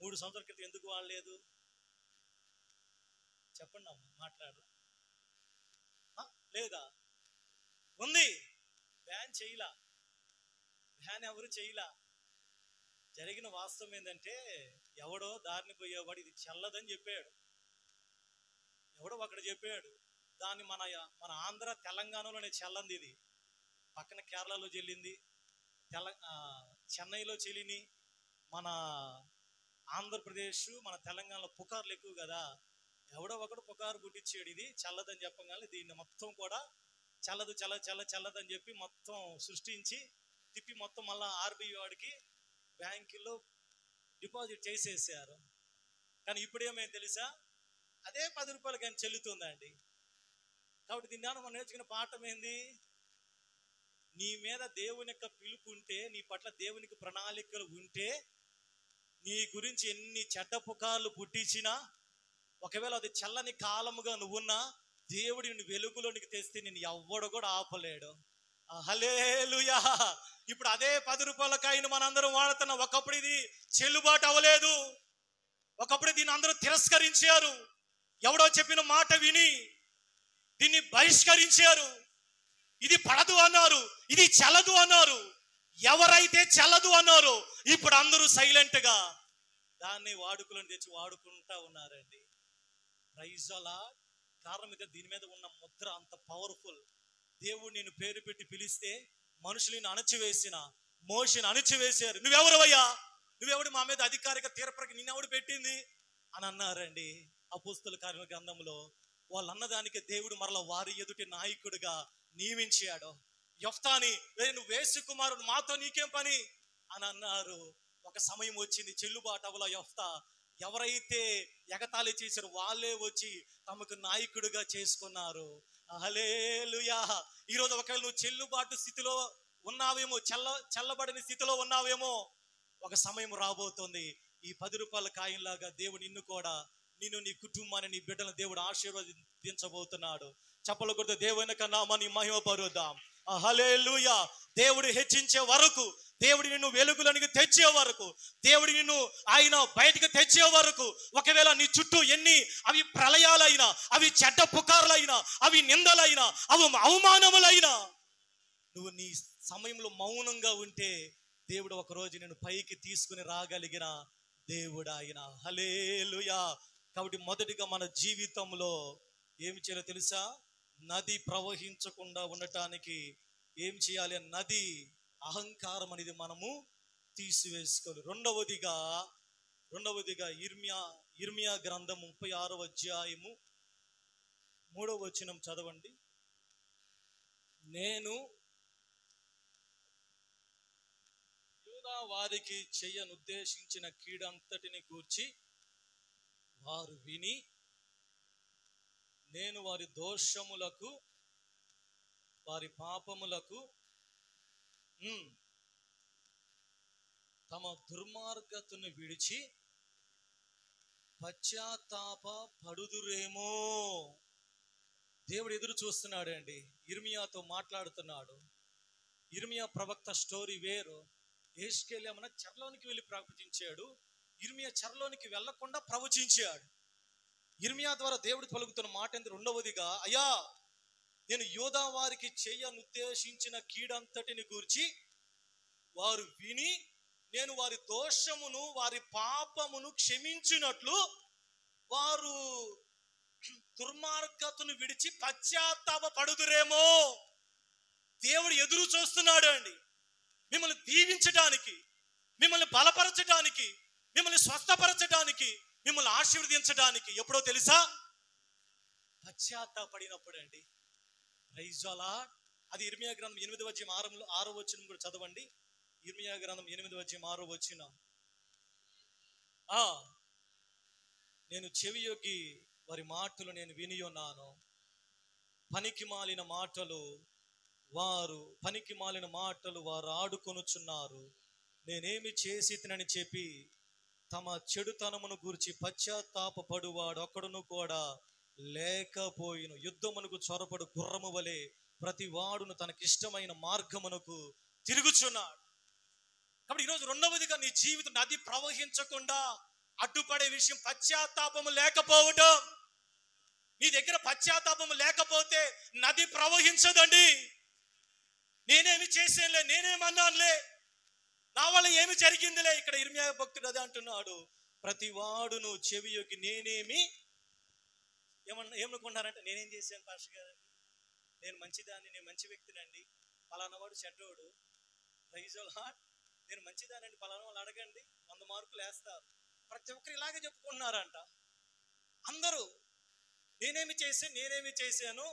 3 సంవత్సరాల క్రితం ఎందుకు వాడలేదు చెప్పండి అమ్మ. మాట్లాడరా? లేదా? ఉంది. బ్యాన్ చేయలా. బ్యాన్ ఎవరు చేయలా. జరిగిన వాస్తవం ఏంటంటే, ఎవడో దారిని పోయేవాడు ఇది చల్లదని చెప్పాడు. ఎవడో ఒకడు చెప్పాడు. దాన్ని మన ఆంధ్ర తెలంగాణలోనే చల్లంది. ఇది పక్కన కేరళలో చెల్లింది, చెన్నైలో చెల్లిని, మన ఆంధ్రప్రదేశ్, మన తెలంగాణలో పుకార్లు ఎక్కువ కదా. ఎవడో ఒకడు పుకారు పుట్టించాడు ఇది చల్లదని చెప్పగానే దీన్ని మొత్తం కూడా చల్లదని చెప్పి మొత్తం సృష్టించి తిప్పి మొత్తం మళ్ళా ఆర్బీఐ వాడికి బ్యాంకుల్లో డిపాజిట్ చేసేసారు. కానీ ఇప్పుడు ఏమైంది తెలుసా? అదే 10 రూపాయలకి ఆయన చెల్లుతుందండి. కాబట్టి దీన్ని మనం నేర్చుకున్న పాఠం ఏంది? నీ మీద దేవుని యొక్క పిలుపు ఉంటే, నీ పట్ల దేవునికి ప్రణాళికలు ఉంటే, నీ గురించి ఎన్ని చెడ్డ పుకార్లు పుట్టించినా, ఒకవేళ అది చల్లని కాలముగా నువ్వున్నా, దేవుడి నిన్ను వెలుగులోనికి తెస్తే నిన్ను ఎవ్వడు కూడా ఆపలేడు. హల్లెలూయా. ఇప్పుడు అదే 10 రూపాయల కాయిన్ మనందరం వాడుతున్నాం. ఒకప్పుడు ఇది చెల్లుబాటు అవ్వలేదు. ఒకప్పుడు దీన్ని అందరూ తిరస్కరించారు. ఎవడో చెప్పిన మాట విని దీన్ని బహిష్కరించారు. ఇది పడదు అన్నారు, ఇది చల్లదు అన్నారు. ఎవరైతే చల్లదు అన్నారో ఇప్పుడు అందరూ సైలెంట్ గా దాన్ని వాడుకలను తెచ్చి వాడుకుంటా ఉన్నారండి. Praise the lord. కారణం ఇదే, దీని మీద ఉన్న ముద్ర అంత పవర్ఫుల్. దేవుడు నేను పేరు పెట్టి పిలిస్తే మనుషులను అణచివేసిన, మోషని అణచివేశారు. నువ్వెవరవయ్యా? నువ్వెవడు మా మీద అధికారిక తీర్పరికి నిన్నెవడు పెట్టింది? అని అన్నారండి అపోస్తల కార్యాల గ్రంథంలో. వాళ్ళు అన్నదానికి దేవుడు మరలా వారి ఎదుటి నాయకుడిగా నియమించాడు. యెఫ్తాని, నువ్వు యేసు కుమారుడు, మాతో నీకేం పని అని అన్నారు. ఒక సమయం వచ్చింది, చెల్లుబాటు అవ్వల యెఫ్తా. ఎవరైతే ఎగతాళి చేశారో వాళ్ళే వచ్చి తమకు నాయకుడిగా చేసుకున్నారు. హల్లెలూయా. ఈరోజు ఒకవేళ నువ్వు చెల్లుబాటు స్థితిలో ఉన్నావేమో, చల్లబడిన స్థితిలో ఉన్నావేమో, ఒక సమయం రాబోతుంది ఈ 10 రూపాయల కాయంలాగా దేవుడు నిన్ను కూడా, నిన్ను, నీ కుటుంబాన్ని, నీ బిడ్డలను దేవుడు ఆశీర్వదించబోతున్నాడు. చప్పలు కొడితే దేవుని నామాన్ని మహిమపరుద్దాం. హల్లెలూయా. దేవుడు హెచ్చించే వరకు, దేవుడు నిన్ను వెలుగులోనికి తెచ్చే వరకు, దేవుడు నిన్ను ఆయన బయటకు తెచ్చే వరకు, ఒకవేళ నీ చుట్టూ ఎన్ని అవి ప్రళయాలైనా, అవి చెడ్డ పుకార్లైనా, అవి నిందలైనా, అవి అవమానములైనా, నువ్వు నీ సమయంలో మౌనంగా ఉంటే దేవుడు ఒకరోజు నేను పైకి తీసుకుని రాగలిగిన దేవుడు ఆయన. హల్లెలూయా. కాబట్టి మొదటిగా మన జీవితంలో ఏమి చేయాలో తెలుసా? నది ప్రవహించకుండా ఉండటానికి ఏం చేయాలి? నది అహంకారం అనేది మనము తీసివేసుకోవాలి. రెండవదిగా ఇర్మియా గ్రంథం 36వ అధ్యాయము 3వ వచనం చదవండి. నేను యూదా వారికి చేయనుద్దేశించిన కీడంతటిని గూర్చి వారు విని, నేను వారి దోషములకు వారి పాపములకు తమ దుర్మార్గతను విడిచి పశ్చాత్తాప పడుదురేమో. దేవుడు ఎదురు చూస్తున్నాడు అండి. ఇర్మియాతో మాట్లాడుతున్నాడు. ఇర్మియా ప్రవక్త స్టోరీ వేరు. యెహెజ్కేలు చెరలోనికి వెళ్ళి ప్రవచించాడు. ఇర్మియా చెరలోనికి వెళ్లకుండా ప్రవచించాడు. ఇర్మియా ద్వారా దేవుడు పలుకుతున్న మాట ఏంటి? రెండవదిగా, అయ్యా, నేను యూదా వారికి చేయనుద్దేశించిన కీడంతటిని గూర్చి వారు విని, నేను వారి దోషమును వారి పాపమును క్షమించినట్లు వారు దుర్మార్గతను విడిచి పశ్చాత్తాప పడుదురేమో. దేవుడు ఎదురు చూస్తున్నాడు అండి, మిమ్మల్ని దీవించడానికి, మిమ్మల్ని బలపరచడానికి, మిమ్మల్ని స్వస్థపరచడానికి, మిమ్మల్ని ఆశీర్వదించడానికి. ఎప్పుడో తెలుసా? పశ్చాత్తాపడినప్పుడు అండి. Praise the lord. అది ఇర్మియా గ్రంథం 8వ అధ్యాయం 6వ వచనం కూడా చదవండి. ఇర్మియా గ్రంథం 8వ అధ్యాయం 6వ వచనం. నేను చెవియొగ్గి వారి మాటలు నేను విని ఉన్నాను. పనికి మాలిన మాటలు వారు ఆడుకొనుచున్నారు. నేనేమి చేసినని చెప్పి తమ చెడుతనమును గూర్చి పశ్చాత్తాపపడువాడు ఒక్కడును కూడా లేకపోయిను. యుద్ధమునకు చొరపడు గుర్రము వలె ప్రతి వాడును తనకిష్టమైన మార్గమునకు తిరుగుచున్నాడు. కాబట్టి ఈరోజు రెండవదిగా, నీ జీవితం నది ప్రవహించకుండా అడ్డుపడే విషయం పశ్చాత్తాపము లేకపోవడం. నీ దగ్గర పశ్చాత్తాపము లేకపోతే నది ప్రవహించదండి. నేనేమి చేసేనులే, నేనేమన్నానులే, నా వల్ల ఏమి జరిగిందిలే. ఇక్కడ ఇర్మియా భక్తుడు అదే అంటున్నాడు. ప్రతి వాడును చెవియొగ్గి ఏమనుకుంటారంటే, నేనేం చేశాను పాస్టర్ గారు, నేను మంచిదాన్ని, నేను మంచి వ్యక్తినండి, పలానా వాడు చెడ్డోడు. Praise the lord. నేను మంచిదానండి, పలానా వాళ్ళు అడగండి 100 మార్కులు వేస్తారు. ప్రతి ఒక్కరు ఇలాగే చెప్పుకుంటున్నారంట. అందరూ నేనేమి చేశాను.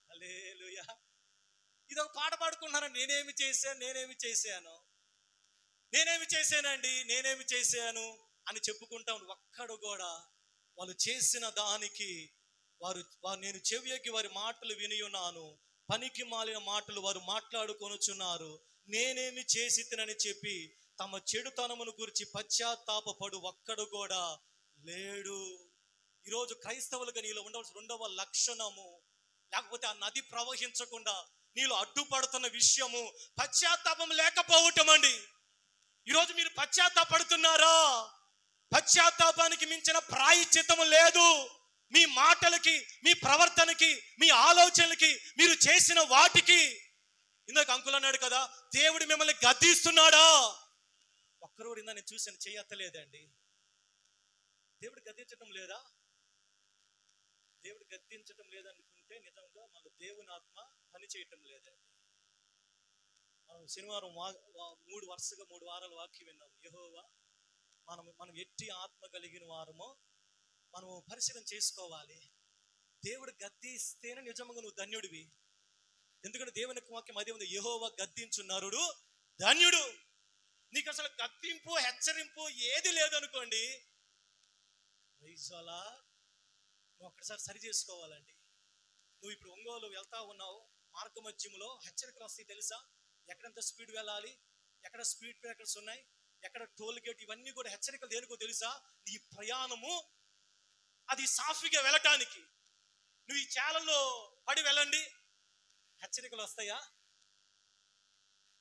హల్లెలూయా. ఇది ఒక పాట పాడుకుంటున్నారండి. నేనేమి చేశాను అని చెప్పుకుంటా. ఒక్కడు కూడా వాళ్ళు చేసిన దానికి వారు నేను చెవియొగ్గి వారి మాటలు విని ఉన్నాను, పనికి మాలిన మాటలు వారు మాట్లాడుకొనుచున్నారు. నేనేమి చేసినని చెప్పి తమ చెడుతనమును గురించి పశ్చాత్తాపపడు ఒక్కడు కూడా లేడు. ఈరోజు క్రైస్తవులుగా నీలో ఉండవలసిన రెండవ లక్షణము, లేకపోతే ఆ నది ప్రవహించకుండా నీలో అడ్డుపడుతున్న విషయము పశ్చాత్తాపం లేకపోవటం అండి. ఈరోజు మీరు పశ్చాత్తాపడుతున్నారా? పశ్చాత్తాపానికి మించిన ప్రాయశ్చిత్తము లేదు. మీ మాటలకి, మీ ప్రవర్తనకి, మీ ఆలోచనలకి, మీరు చేసిన వాటికి. ఇందాక అంకుల్ అన్నాడు కదా, దేవుడు మిమ్మల్ని గద్దిస్తున్నాడా? ఒక్కరు కూడా నేను చూశాను, చేయత్తలేదండి. దేవుడు గద్దించడం లేదా? దేవుడు గద్దించడం లేదనుకుంటే నిజంగా మన దేవుని ఆత్మ పని చేయటం లేదండి. మనం శనివారం 3 వారాల వాక్యం విన్నాం. యెహోవా మనం ఎట్టి ఆత్మ కలిగిన వారమో మనము పరిశీలన చేసుకోవాలి. దేవుడు గద్దిస్తేనే నిజంగా నువ్వు ధన్యుడివి. ఎందుకంటే దేవుని వాక్యం అదే ఉంది, యెహోవా గద్దించు నరుడు ధన్యుడు. నీకు అసలు గద్దింపు హెచ్చరింపు ఏది లేదనుకోండి, వైజాలా నువ్వు ఒక్కసారి సరి చేసుకోవాలండి. నువ్వు ఇప్పుడు ఒంగోలు వెళ్తా ఉన్నావు, మార్గ మధ్యంలో హెచ్చరికలు వస్తాయి తెలుసా? ఎక్కడంత స్పీడ్ వెళ్ళాలి, ఎక్కడ స్పీడ్ బ్రేకర్స్ ఉన్నాయి, ఎక్కడ టోల్ గేట్, ఇవన్నీ కూడా హెచ్చరికలు దేనికో తెలుసా? నీ ప్రయాణము అది సాఫీగా వెళ్ళటానికి. నువ్వు ఈ చాలల్లో పడి వెళ్ళండి, హెచ్చరికలు వస్తాయా?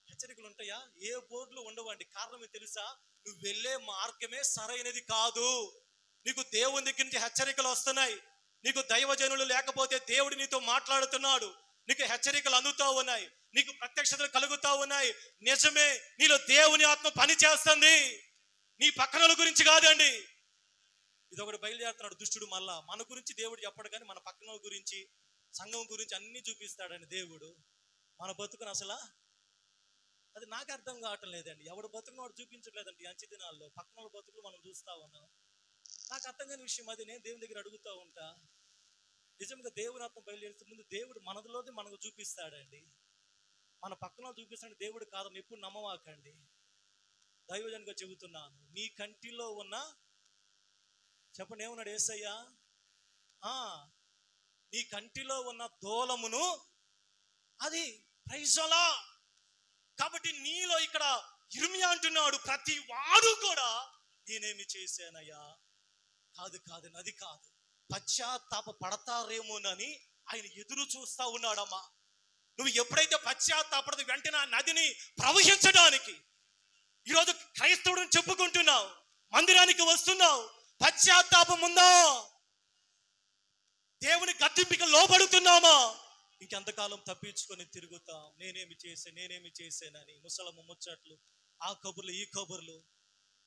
హెచ్చరికలు ఉంటాయా? ఏ బోర్డులు ఉండవండి. కారణం తెలుసా? నువ్వు వెళ్ళే మార్గమే సరైనది కాదు. నీకు దేవుని దగ్గర నుంచి హెచ్చరికలు వస్తున్నాయి. నీకు దైవజనులు లేకపోతే దేవుడు నీతో మాట్లాడుతున్నాడు. నీకు హెచ్చరికలు అందుతూ ఉన్నాయి, నీకు ప్రత్యక్షతలు కలుగుతూ ఉన్నాయి. నిజమే, నీలో దేవుని ఆత్మ పని చేస్తుంది, నీ పక్కనల గురించి కాదండి. ఇదొకటి బయలుదేరుతున్నాడు దుష్టుడు. మళ్ళా మన గురించి దేవుడు చెప్పడు, కానీ మన పక్కన గురించి, సంఘం గురించి అన్ని చూపిస్తాడండి దేవుడు. మన బతుకును అసలు అది నాకు అర్థం కావటం లేదండి. ఎవడు బతుకును వాడు చూపించట్లేదండి. అంచె దినాల్లో పక్కన వాళ్ళ బతుకులు మనం చూస్తా ఉన్నాం. నాకు అర్థం కాని విషయం అది. నేను దేవుని దగ్గర అడుగుతూ ఉంటా. నిజంగా దేవుని ఆత్మ బయలుదేరుతూ ముందు దేవుడు మనదిలోది మనకు చూపిస్తాడండి. మన పక్కన చూపిస్తాడు దేవుడు కాదని ఎప్పుడు నమ్మవాకండి. దైవజనుగా చెబుతున్నాను, నీ కంటిలో ఉన్న, చెప్పండి ఏమన్నాడు యేసయ్య? నీ కంటిలో ఉన్న దూలమును అది ప్రైజలా. కాబట్టి నీలో ఇక్కడ ఇర్మియా అంటున్నాడు, ప్రతి వాడు కూడా నేనేమి చేశానయ్యా, కాదు నది కాదు, పశ్చాత్తాప పడతారేమోనని ఆయన ఎదురు చూస్తా ఉన్నాడమ్మా. నువ్వు ఎప్పుడైతే పశ్చాత్తాపడదు వెంటనే ఆ నదిని ప్రవహించడానికి ఈరోజు క్రైస్తవుడిని చెప్పుకుంటున్నావు, మందిరానికి వస్తున్నావు, పశ్చాత్తాపం ఉందా? దేవుని గద్దింపుకి లోబడుతున్నామా? ఇంకెంతకాలం తప్పించుకొని తిరుగుతాం? నేనేమి చేశానని ముసలమ్మ ముచ్చట్లు, ఆ కబుర్లు ఈ కబుర్లు.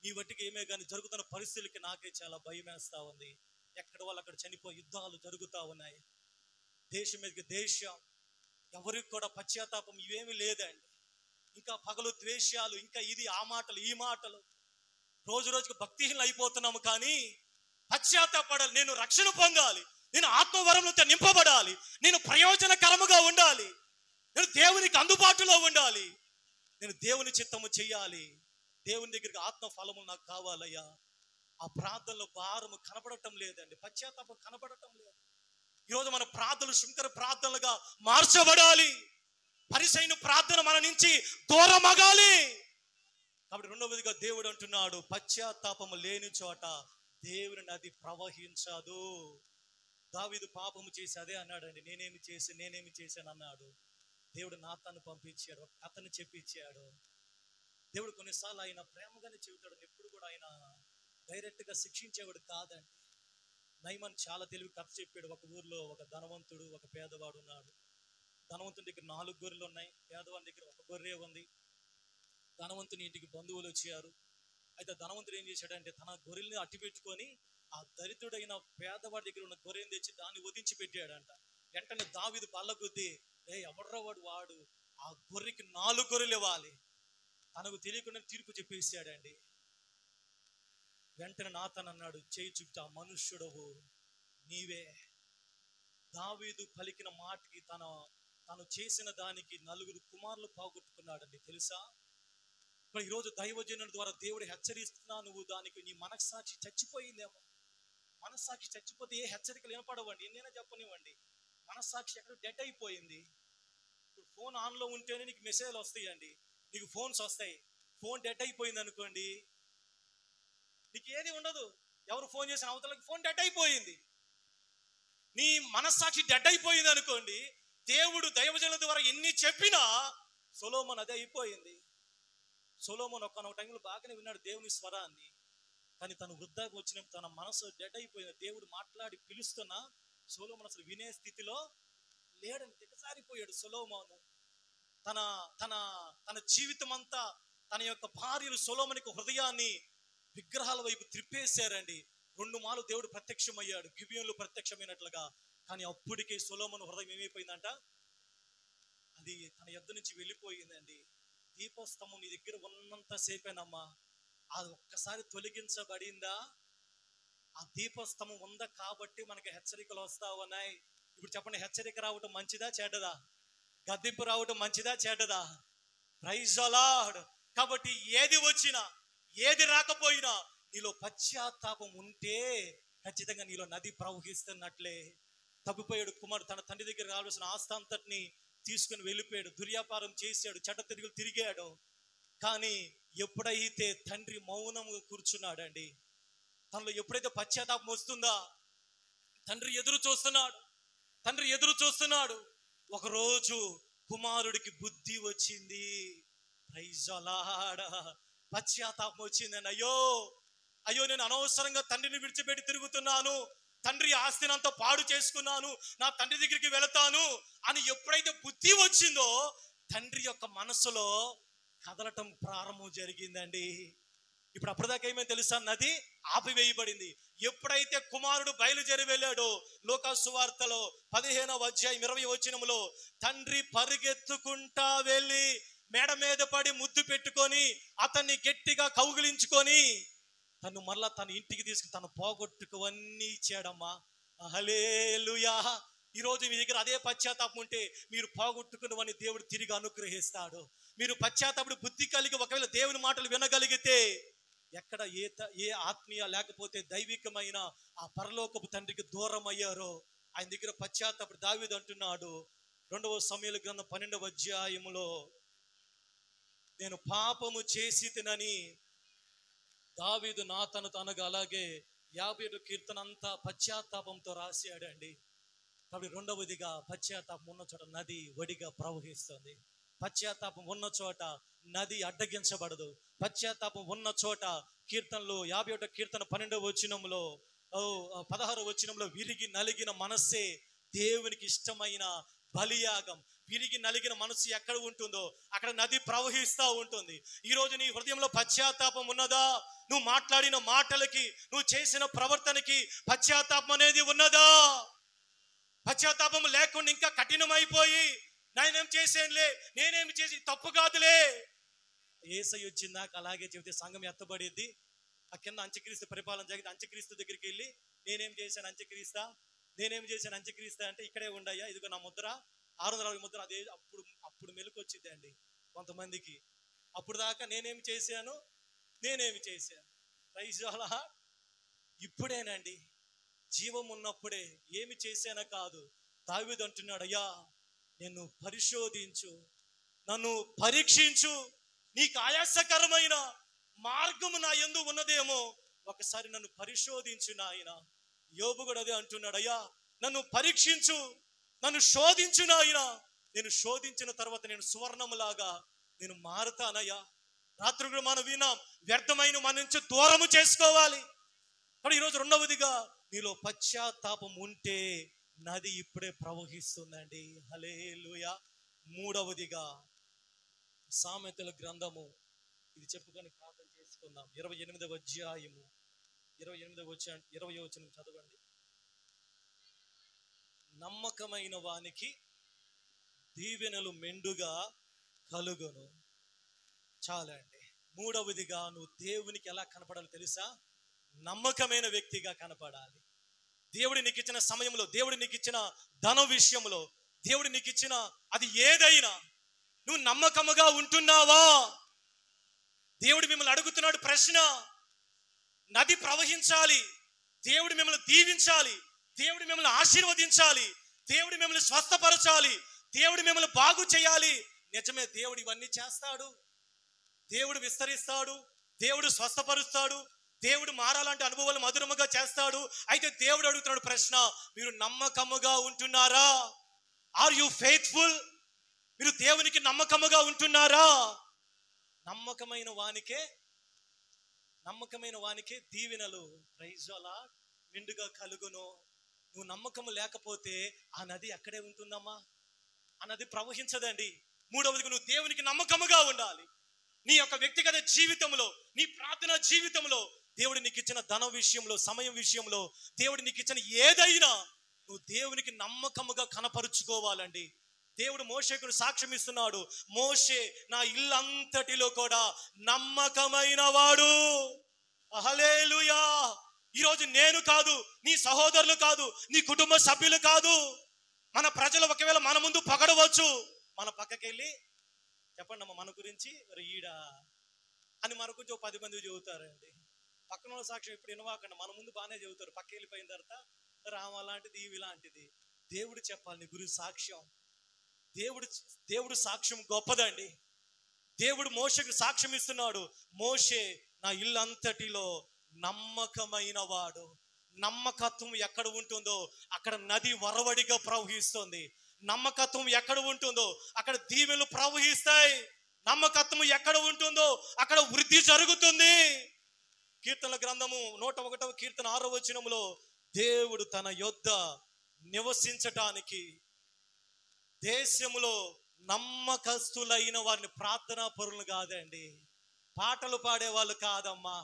నీ వట్టికి ఏమే కానీ జరుగుతున్న పరిస్థితులకి నాకే చాలా భయం వేస్తా ఉంది. ఎక్కడ వాళ్ళు అక్కడ చనిపోయి యుద్ధాలు జరుగుతూ ఉన్నాయి. దేశం మీదకి దేశం, ఎవరికి కూడా పశ్చాత్తాపం ఇవేమీ లేదండి. ఇంకా పగలు ద్వేషాలు, ఇంకా ఇది ఆ మాటలు ఈ మాటలు. రోజు రోజుకి భక్తిహీనులు అయిపోతున్నాము. కానీ పశ్చాత్తాపడాలి, నేను రక్షణ పొందాలి, నేను ఆత్మవరములతో నింపబడాలి, నేను ప్రయోజనకరముగా ఉండాలి, నేను దేవునికి అందుబాటులో ఉండాలి, నేను దేవుని చిత్తము చెయ్యాలి, దేవుని దగ్గరికి ఆత్మ ఫలము నాకు కావాలయ్యా. ఆ ప్రార్థనలో భారము కనబడటం లేదండి, పశ్చాత్తాపం కనబడటం లేదు. ఈరోజు మన ప్రార్థనలు శంకర ప్రార్థనలుగా మార్చబడాలి. పరిసైన ప్రార్థన మన నుంచి దూరమగాలి. కాబట్టి రెండవదిగా దేవుడు అంటున్నాడు, పశ్చాత్తాపము లేని చోట దేవుని నది ప్రవహించదు. దావీదు పాపము చేసి అదే అన్నాడండి, నేనేమి చేశాను అన్నాడు. దేవుడు నాతాను పంపించాడు, అతను చెప్పించాడు. దేవుడు కొన్నిసార్లు ఆయన ప్రేమగానే చెబుతాడు, ఎప్పుడు కూడా ఆయన డైరెక్ట్ గా శిక్షించేవాడు కాదండి. నయమాన్ చాలా తెలివి కథ చెప్పాడు. ఒక ఊర్లో ఒక ధనవంతుడు, ఒక పేదవాడు ఉన్నాడు. ధనవంతుని దగ్గర 4 గొర్రెలు ఉన్నాయి, పేదవాడి దగ్గర 1 గొర్రె ఉంది. ధనవంతుని ఇంటికి బంధువులు వచ్చారు. అయితే ధనవంతుడు ఏం చేశాడంటే తన గొర్రెల్ని అట్టి పెట్టుకొని ఆ దరిద్రుడైన పేదవాడి దగ్గర ఉన్న గొర్రెని తెచ్చి దాన్ని వధించి పెట్టాడంట. వెంటనే దావీదు బల్లగుద్ది, ఎవడ్రా వాడు ఆ గొర్రెకి 4 గొర్రెలు ఇవ్వాలి, తనకు తెలియకుండా తీర్పు చెప్పేసాడండి. వెంటనే నాతాను అన్నాడు, చేయి చూపుతా, మనుష్యుడవు నీవే. దావీదు పలికిన మాటకి తను చేసిన దానికి 4 కుమారులు పోగొట్టుకున్నాడండి తెలుసా. ఇప్పుడు ఈరోజు దైవజనుల ద్వారా దేవుడు హెచ్చరిస్తున్నా, నువ్వు దానికి నీ మనస్సాక్షి చచ్చిపోయిందేమో. మనస్సాక్షి చచ్చిపోతే ఏ హెచ్చరికలు వినపడవండి, ఎన్నైనా చెప్పనివ్వండి. మనస్సాక్షి ఎక్కడ డెడ్ అయిపోయింది. ఇప్పుడు ఫోన్ ఆన్లో ఉంటేనే నీకు మెసేజ్లు వస్తాయండి, నీకు ఫోన్స్ వస్తాయి. ఫోన్ డెడ్ అయిపోయింది అనుకోండి, నీకు ఏది ఉండదు. ఎవరు ఫోన్ చేసిన అవతలకి ఫోన్ డెడ్ అయిపోయింది. నీ మనస్సాక్షి డెడ్ అయిపోయింది అనుకోండి, దేవుడు దైవజనుల ద్వారా ఎన్ని చెప్పినా సొలొమోన్ అదే అయిపోయింది. సొలొమోన్ ఒక్కనొక టైంలో బాగానే విన్నాడు దేవుని స్వరాన్ని, కానీ తను వృద్ధాకి వచ్చిన తన మనసు డెడ్ అయిపోయింది. దేవుడు మాట్లాడి పిలుస్తున్నా సొలొమోన్ అసలు వినే స్థితిలో లేడని దిగజారిపోయాడు. సొలొమోను తన తన తన జీవితం అంతా తన యొక్క భార్యలు సొలొమోనుకి హృదయాన్ని విగ్రహాల వైపు త్రిప్పేశారండి. 2 మార్లు దేవుడు ప్రత్యక్షమయ్యాడు, గిబియోనులో ప్రత్యక్షమైనట్లుగా. కానీ అప్పటికే సొలొమోను హృదయం ఏమైపోయిందంట, అది తన యొద్ద నుంచి వెళ్ళిపోయిందండి. దీపస్తంభం నీ దగ్గర ఉన్నంత సేపేనమ్మా, అది ఒక్కసారి తొలగించబడిందా, ఆ దీపస్తంభం ఉందా కాబట్టి మనకి హెచ్చరికలు వస్తా ఉన్నాయి. ఇప్పుడు చెప్పండి, హెచ్చరిక రావటం మంచిదా చెడ్డదా? గద్దింపు రావటం మంచిదా చెడ్డదా? Praise the lord. కాబట్టి ఏది వచ్చినా ఏది రాకపోయినా నీలో పశ్చాత్తాపం ఉంటే ఖచ్చితంగా నీలో నది ప్రవహిస్తున్నట్లే. తప్పిపోయాడు కుమారుడు, తన తండ్రి దగ్గర రావాల్సిన ఆస్తి అంతటిని తీసుకుని వెళ్ళిపోయాడు, దుర్వ్యాపారం చేశాడు, చెడ్డ తిరిగాడు. కానీ ఎప్పుడైతే తండ్రి మౌనంగా కూర్చున్నాడండి, తనలో ఎప్పుడైతే పశ్చాత్తాపం వస్తుందా, తండ్రి ఎదురు చూస్తున్నాడు. ఒకరోజు కుమారుడికి బుద్ధి వచ్చింది. Praise the lord. పశ్చాత్తాపం వచ్చిందండి. అయ్యో నేను అనవసరంగా తండ్రిని విడిచిపెట్టి తిరుగుతున్నాను, తండ్రి ఆస్తిని అంతా పాడు చేసుకున్నాను, నా తండ్రి దగ్గరికి వెళతాను అని ఎప్పుడైతే బుద్ధి వచ్చిందో తండ్రి యొక్క మనసులో కదలటం ప్రారంభం జరిగిందండి. ఇప్పుడు అప్పటిదాకా ఏమేమి తెలుసా, నది ఆపివేయబడింది. ఎప్పుడైతే కుమారుడు బయలుదేరి వెళ్ళాడో, లూకా సువార్తలో 15వ అధ్యాయం 20వ వచనంలో, తండ్రి పరిగెత్తుకుంటా వెళ్ళి మేడ మీద పడి ముద్దు పెట్టుకొని అతన్ని గట్టిగా కౌగిలించుకొని తను మరలా తన ఇంటికి తీసుకుని తను పోగొట్టుకువన్నీ ఇచ్చాడమ్మా. హల్లెలూయా. ఈరోజు మీ దగ్గర అదే పశ్చాత్తాపం ఉంటే మీరు పోగొట్టుకున్నవన్నీ దేవుడు తిరిగి అనుగ్రహిస్తాడు. మీరు పశ్చాత్తాపడి బుద్ధి కలిగి ఒకవేళ దేవుని మాటలు వినగలిగితే ఎక్కడ ఏ ఆత్మీయ లేకపోతే దైవికమైన ఆ పరలోకపు తండ్రికి దూరం అయ్యారో ఆయన దగ్గర పశ్చాత్తాపడి దావీదు అంటున్నాడు 2వ సమూయేలు గ్రంథం 12వ అధ్యాయములో, నేను పాపము చేసి తినని దావీదు నా తను అనగా అలాగే 50వ కీర్తన అంతా పశ్చాత్తాపంతో రాశాడండి. కాబట్టి రెండవదిగా పశ్చాత్తాపం ఉన్న చోట నది వడిగా ప్రవహిస్తుంది. పశ్చాత్తాపం ఉన్న చోట నది అడ్డగించబడదు. పశ్చాత్తాపం ఉన్న చోట కీర్తనలో 51వ కీర్తన 12వ వచనంలో 16వ వచనంలో విరిగి నలిగిన మనస్సే దేవునికి ఇష్టమైన బలియాగం. విరిగి నలిగిన మనసు ఎక్కడ ఉంటుందో అక్కడ నది ప్రవహిస్తూ ఉంటుంది. ఈరోజు నీ హృదయంలో పశ్చాత్తాపం ఉన్నదా? నువ్వు మాట్లాడిన మాటలకి, నువ్వు చేసిన ప్రవర్తనకి పశ్చాత్తాపం అనేది ఉన్నదా? పశ్చాత్తాపం లేకుండా ఇంకా కఠినమైపోయి నేనేం చేసేనులే, నేనేమి చేసి తప్పు కాదులే, యేసయ్య వచ్చిందాక అలాగే చెబితే సంఘం ఎత్తబడేది. ఆ కింద అంత్యక్రీస్తు పరిపాలన జరిగితే అంత్యక్రీస్తు దగ్గరికి వెళ్ళి నేనేం చేశాను అంత్యక్రీస్తా అంటే ఇక్కడే ఉండయ్యా, ఇదిగో నా ముద్ర 660 ముద్ర. అదే అప్పుడు మెలకు వచ్చింది అండి కొంతమందికి. అప్పుడు దాకా నేనేమి చేశాను. Praise the lord. ఇప్పుడేనండి, జీవం ఉన్నప్పుడే ఏమి చేశానో కాదు. దావీదు అంటున్నాడు, అయ్యా నన్ను పరిశోధించు, నన్ను పరీక్షించు, నీకు ఆయాసకరమైన మార్గము నా యందు ఉన్నదేమో ఒకసారి నన్ను పరిశోధించు నాయన. యోబు కూడా అదే అంటున్నాడు, అయ్యా నన్ను పరీక్షించు, నన్ను శోధించు నాయన. నేను శోధించిన తర్వాత నేను సువర్ణములాగా నేను మారుతానయ్యా. రాత్రి కూడా మనం విన్నాం, వ్యర్థమైన మన నుంచి దూరము చేసుకోవాలి. కానీ ఈరోజు రెండవదిగా నీలో పశ్చాత్తాపం ఉంటే నది ఇప్పుడే ప్రవహిస్తుందండి. హల్లెలూయా. మూడవదిగా సామెతల గ్రంథము, ఇది చెప్పుకొని ప్రార్థన చేసుకుందాం. 28వ అధ్యాయము 20వ వచనం చదవండి. నమ్మకమైన వానికి దీవెనలు మెండుగా కలుగును. చాలండి. మూడవదిగా నువ్వు దేవునికి ఎలా కనపడాలో తెలుసా? నమ్మకమైన వ్యక్తిగా కనపడాలి. దేవుడు నీకు ఇచ్చిన సమయంలో, దేవుడు నీకు ఇచ్చిన ధనం విషయంలో, దేవుడు నీకు ఇచ్చిన అది ఏదైనా నువ్వు నమ్మకముగా ఉంటున్నావా? దేవుడు మిమ్మల్ని అడుగుతున్నాడు ప్రశ్న. నది ప్రవహించాలి, దేవుడు మిమ్మల్ని దీవించాలి, దేవుడు మిమ్మల్ని ఆశీర్వదించాలి, దేవుడు మిమ్మల్ని స్వస్థపరచాలి, దేవుడు మిమ్మల్ని బాగు చేయాలి. నిజమే, దేవుడు ఇవన్నీ చేస్తాడు. దేవుడు విస్తరిస్తాడు, దేవుడు స్వస్థపరుస్తాడు, దేవుడు మారాలంటే అనుభవాలు మధురముగా చేస్తాడు. అయితే దేవుడు అడుగుతున్నాడు ప్రశ్న, మీరు నమ్మకముగా ఉంటున్నారా? Are you faithful? మీరు దేవునికి నమ్మకముగా ఉంటున్నారా? నమ్మకమైన వానికే దీవెనలు, ప్రైజ్ ది లార్డ్, మెండుగా కలుగును. నువ్వు నమ్మకము లేకపోతే ఆ నది అక్కడే ఉంటుందమ్మా, ఆ నది ప్రవహించదండి. మూడవదిగా నువ్వు దేవునికి నమ్మకముగా ఉండాలి. నీ యొక్క వ్యక్తిగత జీవితంలో, నీ ప్రార్థన జీవితంలో, దేవుడు నీకు ఇచ్చిన ధనం విషయంలో, సమయం విషయంలో, దేవుడు నీకు ఇచ్చిన ఏదైనా నువ్వు దేవునికి నమ్మకముగా కనపరుచుకోవాలండి. దేవుడు మోషేకు సాక్ష్యం ఇస్తున్నాడు, మోషే నా ఇల్లంతటిలో కూడా నమ్మకమైన వాడు. హల్లెలూయా. ఈరోజు నేను కాదు, నీ సహోదరులు కాదు, నీ కుటుంబ సభ్యులు కాదు, మన ప్రజలు ఒకవేళ మన ముందు పొగడవచ్చు, మన పక్కకెళ్ళి చెప్పండి అమ్మ మన గురించి ఈడా అని మన గురించి 10 మంది చెబుతారండి. పక్కన వాళ్ళ సాక్ష్యం ఇప్పుడు వినవాకండి, మన ముందు బాగానే చెబుతారు, పక్క వెళ్ళిపోయిన తర్వాత రామ లాంటిది ఇవి లాంటిది. దేవుడు చెప్పాలి నీ గురించి సాక్ష్యం. దేవుడు సాక్ష్యం గొప్పదండి. దేవుడు మోషేకు సాక్ష్యం ఇస్తున్నాడు, మోషే నా ఇల్లంతటిలో నమ్మకమైన వాడు. నమ్మకత్వం ఎక్కడ ఉంటుందో అక్కడ నది వరవడిగా ప్రవహిస్తుంది. నమ్మకత్వం ఎక్కడ ఉంటుందో అక్కడ దీవెనలు ప్రవహిస్తాయి. నమ్మకత్వం ఎక్కడ ఉంటుందో అక్కడ వృద్ధి జరుగుతుంది. కీర్తనల గ్రంథము 101వ కీర్తన 6వ వచనములో దేవుడు తన యొద్ద నివసించటానికి దేశములో నమ్మకస్తులైన వారిని, ప్రార్థనా పరులు కాదండి, పాటలు పాడే వాళ్ళు కాదమ్మా,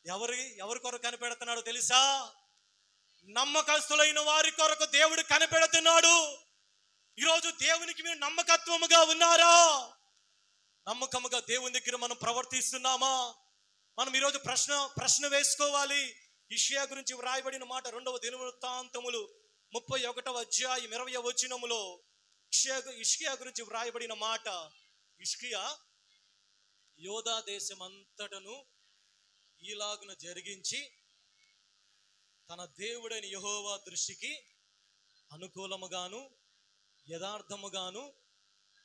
ఎవరి కొరకు కనిపెడుతున్నాడో తెలుసా? నమ్మకస్తులైన వారి కొరకు దేవుడు కనిపెడుతున్నాడు. ఈరోజు దేవునికి మీరు నమ్మకత్వముగా ఉన్నారా? నమ్మకముగా దేవుని దగ్గర మనం ప్రవర్తిస్తున్నామా? మనం ఈరోజు ప్రశ్న వేసుకోవాలి. ఇష్యా గురించి వ్రాయబడిన మాట 2వ దినవృత్తాంతములు 31వ అధ్యాయం 20వ వచనములో ఇష్కియా గురించి వ్రాయబడిన మాట, ఇష్కియా యోధా దేశమంతటను ఈలాగున జరిగించి తన దేవుడైన యెహోవా దృష్టికి అనుకూలముగాను యథార్థముగాను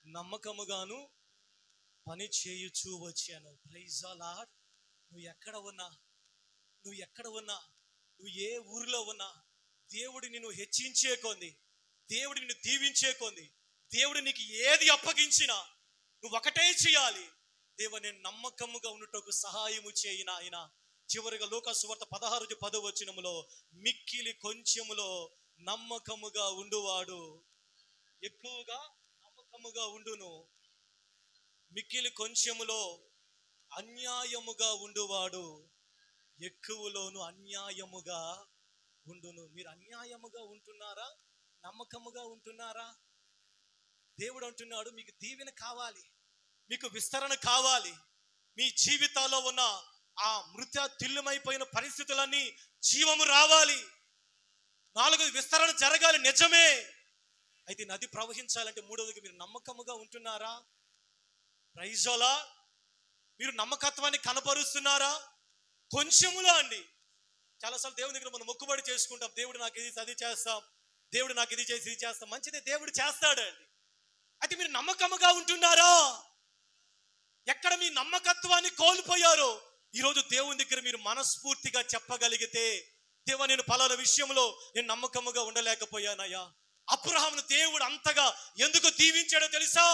నమ్మకముగాను పని చేయుచూ వచ్చాను. Praise the lord. నువ్వు ఎక్కడ ఉన్నా, నువ్వు ఏ ఊరిలో ఉన్నా, దేవుడు నిన్ను హెచ్చించే కొంది, దేవుడు నిన్ను దీవించే కొంది, దేవుడు నీకు ఏది అప్పగించినా నువ్వు ఒకటే చేయాలి, దేవా నేను నమ్మకముగా ఉన్నటకు సహాయము చేయి నాయన. చివరిగా లూకా సువార్త 16:10 వచనములో మిక్కిలి కొంచెములో నమ్మకముగా ఉండువాడు ఎక్కువగా నమ్మకముగా ఉండును, మిక్కిలి కొంచెములో అన్యాయముగా ఉండువాడు ఎక్కువలోను అన్యాయముగా ఉండును. మీరు అన్యాయముగా ఉంటున్నారా? నమ్మకముగా ఉంటున్నారా? దేవుడు అంటున్నాడు, మీకు దీవెన కావాలి, మీకు విస్తరణ కావాలి, మీ జీవితాల్లో ఉన్న ఆ మృత తిల్లుమైపోయిన పరిస్థితులన్నీ జీవము రావాలి, 4 విస్తరణ జరగాలి. నిజమే. అయితే నది ప్రవహించాలంటే 3వదిగా మీరు నమ్మకముగా ఉంటున్నారా? Praise the lord. మీరు నమ్మకత్వాన్ని కనపరుస్తున్నారా? కొంచెములో అండి. చాలాసార్లు దేవుని దగ్గర మనం మొక్కుబడి చేసుకుంటాం, దేవుడు నాకు ఇది అది చేస్తాం, దేవుడు నాకు ఇది చేసి ఇది చేస్తాం. మంచిదే, దేవుడు చేస్తాడండి. అయితే మీరు నమ్మకముగా ఉంటున్నారా? ఎక్కడ మీ నమ్మకత్వాన్ని కోల్పోయారో ఈరోజు దేవుని దగ్గర మీరు మనస్ఫూర్తిగా చెప్పగలిగితే, దేవా నేను పలానా విషయంలో నేను నమ్మకముగా ఉండలేకపోయానయ్యా. అబ్రహామును దేవుడు అంతగా ఎందుకు దీవించాడో తెలుసా?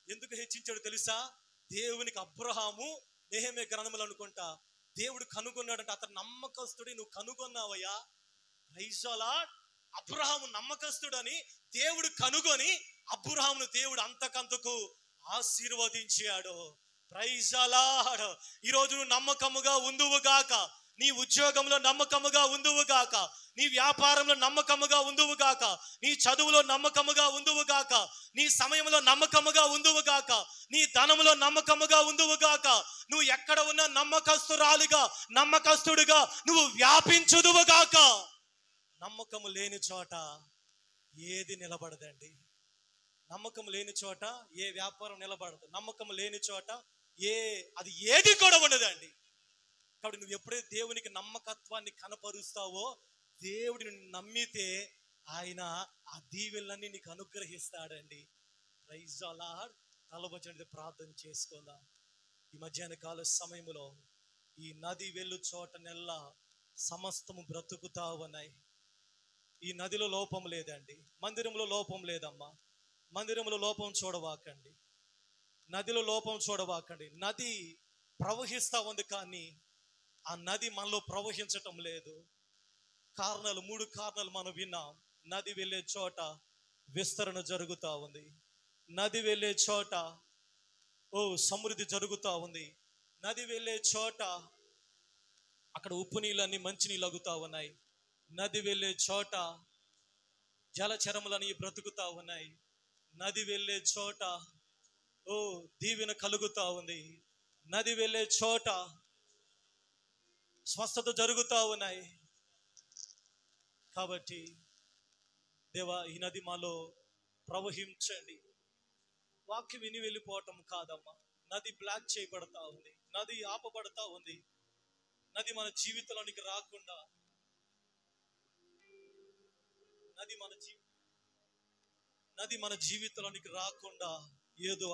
ఎందుకు హెచ్చించాడో తెలుసా? దేవునికి అబ్రహాము నెహెమ్యా గ్రంథములు అనుకుంటా దేవుడు కనుగొన్నాడంటే అతను నమ్మకస్తుడి, నువ్వు కనుగొన్నావయ్యా. Praise the Lord. అబ్రహాము నమ్మకస్తుడని దేవుడు కనుగొని అబ్రహామును దేవుడు అంతకంతకు ఆశీర్వదించాడు. Praise the Lord. ఈరోజు నువ్వు నమ్మకముగా ఉందువుగాక, నీ ఉద్యోగంలో నమ్మకముగా ఉందువుగాక, నీ వ్యాపారంలో నమ్మకముగా ఉందువుగాక, నీ చదువులో నమ్మకముగా ఉందువుగాక, నీ సమయంలో నమ్మకముగా ఉందువుగాక, నీ ధనములో నమ్మకముగా ఉందువుగాక. నువ్వు ఎక్కడ ఉన్నా నమ్మకస్తురాలిగా నమ్మకస్తుడిగా నువ్వు వ్యాపించుదువుగాక. నమ్మకము లేని చోట ఏది నిలబడదండి. నమ్మకం లేని చోట ఏ వ్యాపారం నిలబడదు. నమ్మకం లేని చోట అది ఏది కూడా ఉండదండి. కాబట్టి నువ్వు ఎప్పుడైతే దేవునికి నమ్మకత్వాన్ని కనపరుస్తావో, దేవుడు నిన్ను నమ్మితే ఆయన ఆ దీవెనలన్నీ నీకు అనుగ్రహిస్తాడండి. Praise the Lord. తలబొచ్చి ప్రార్థన చేసుకుందాం. ఈ మధ్యాహ్న కాల సమయంలో ఈ నది వెళ్ళు చోట నెల్లా సమస్తము బ్రతుకుతా ఉన్నాయి. ఈ నదిలో లోపం లేదండి, మందిరంలో లోపం లేదమ్మా. మందిరంలో లోపం చూడవాకండి, నదిలో లోపం చూడవాకండి. నది ప్రవహిస్తూ ఉంది, కానీ ఆ నది మనలో ప్రవహించటం లేదు. కారణాలు 3 కారణాలు మనం విన్నాం. నది వెళ్ళే చోట విస్తరణ జరుగుతూ ఉంది, నది వెళ్ళే చోట సమృద్ధి జరుగుతూ ఉంది, నది వెళ్ళే చోట అక్కడ ఉప్పు నీళ్ళన్నీ మంచి నీళ్ళు అగుతూ ఉన్నాయి, నది వెళ్ళే చోట జలచరములని బ్రతుకుతా ఉన్నాయి. నది వెళ్ళే చోట ఓ దీవెన కలుగుతా ఉంది. నది వెళ్ళే చోట స్వస్థత జరుగుతా ఉన్నాయి. కాబట్టి దేవా, ఈ నది మాలో ప్రవహించండి. వాక్యం విని వెళ్ళిపోవటం కాదమ్మా. నది బ్లాక్ చేయబడతా ఉంది, నది ఆపబడతా ఉంది. నది మన జీవితంలోనికి రాకుండా, నది మన జీవితంలోనికి రాకుండా ఏదో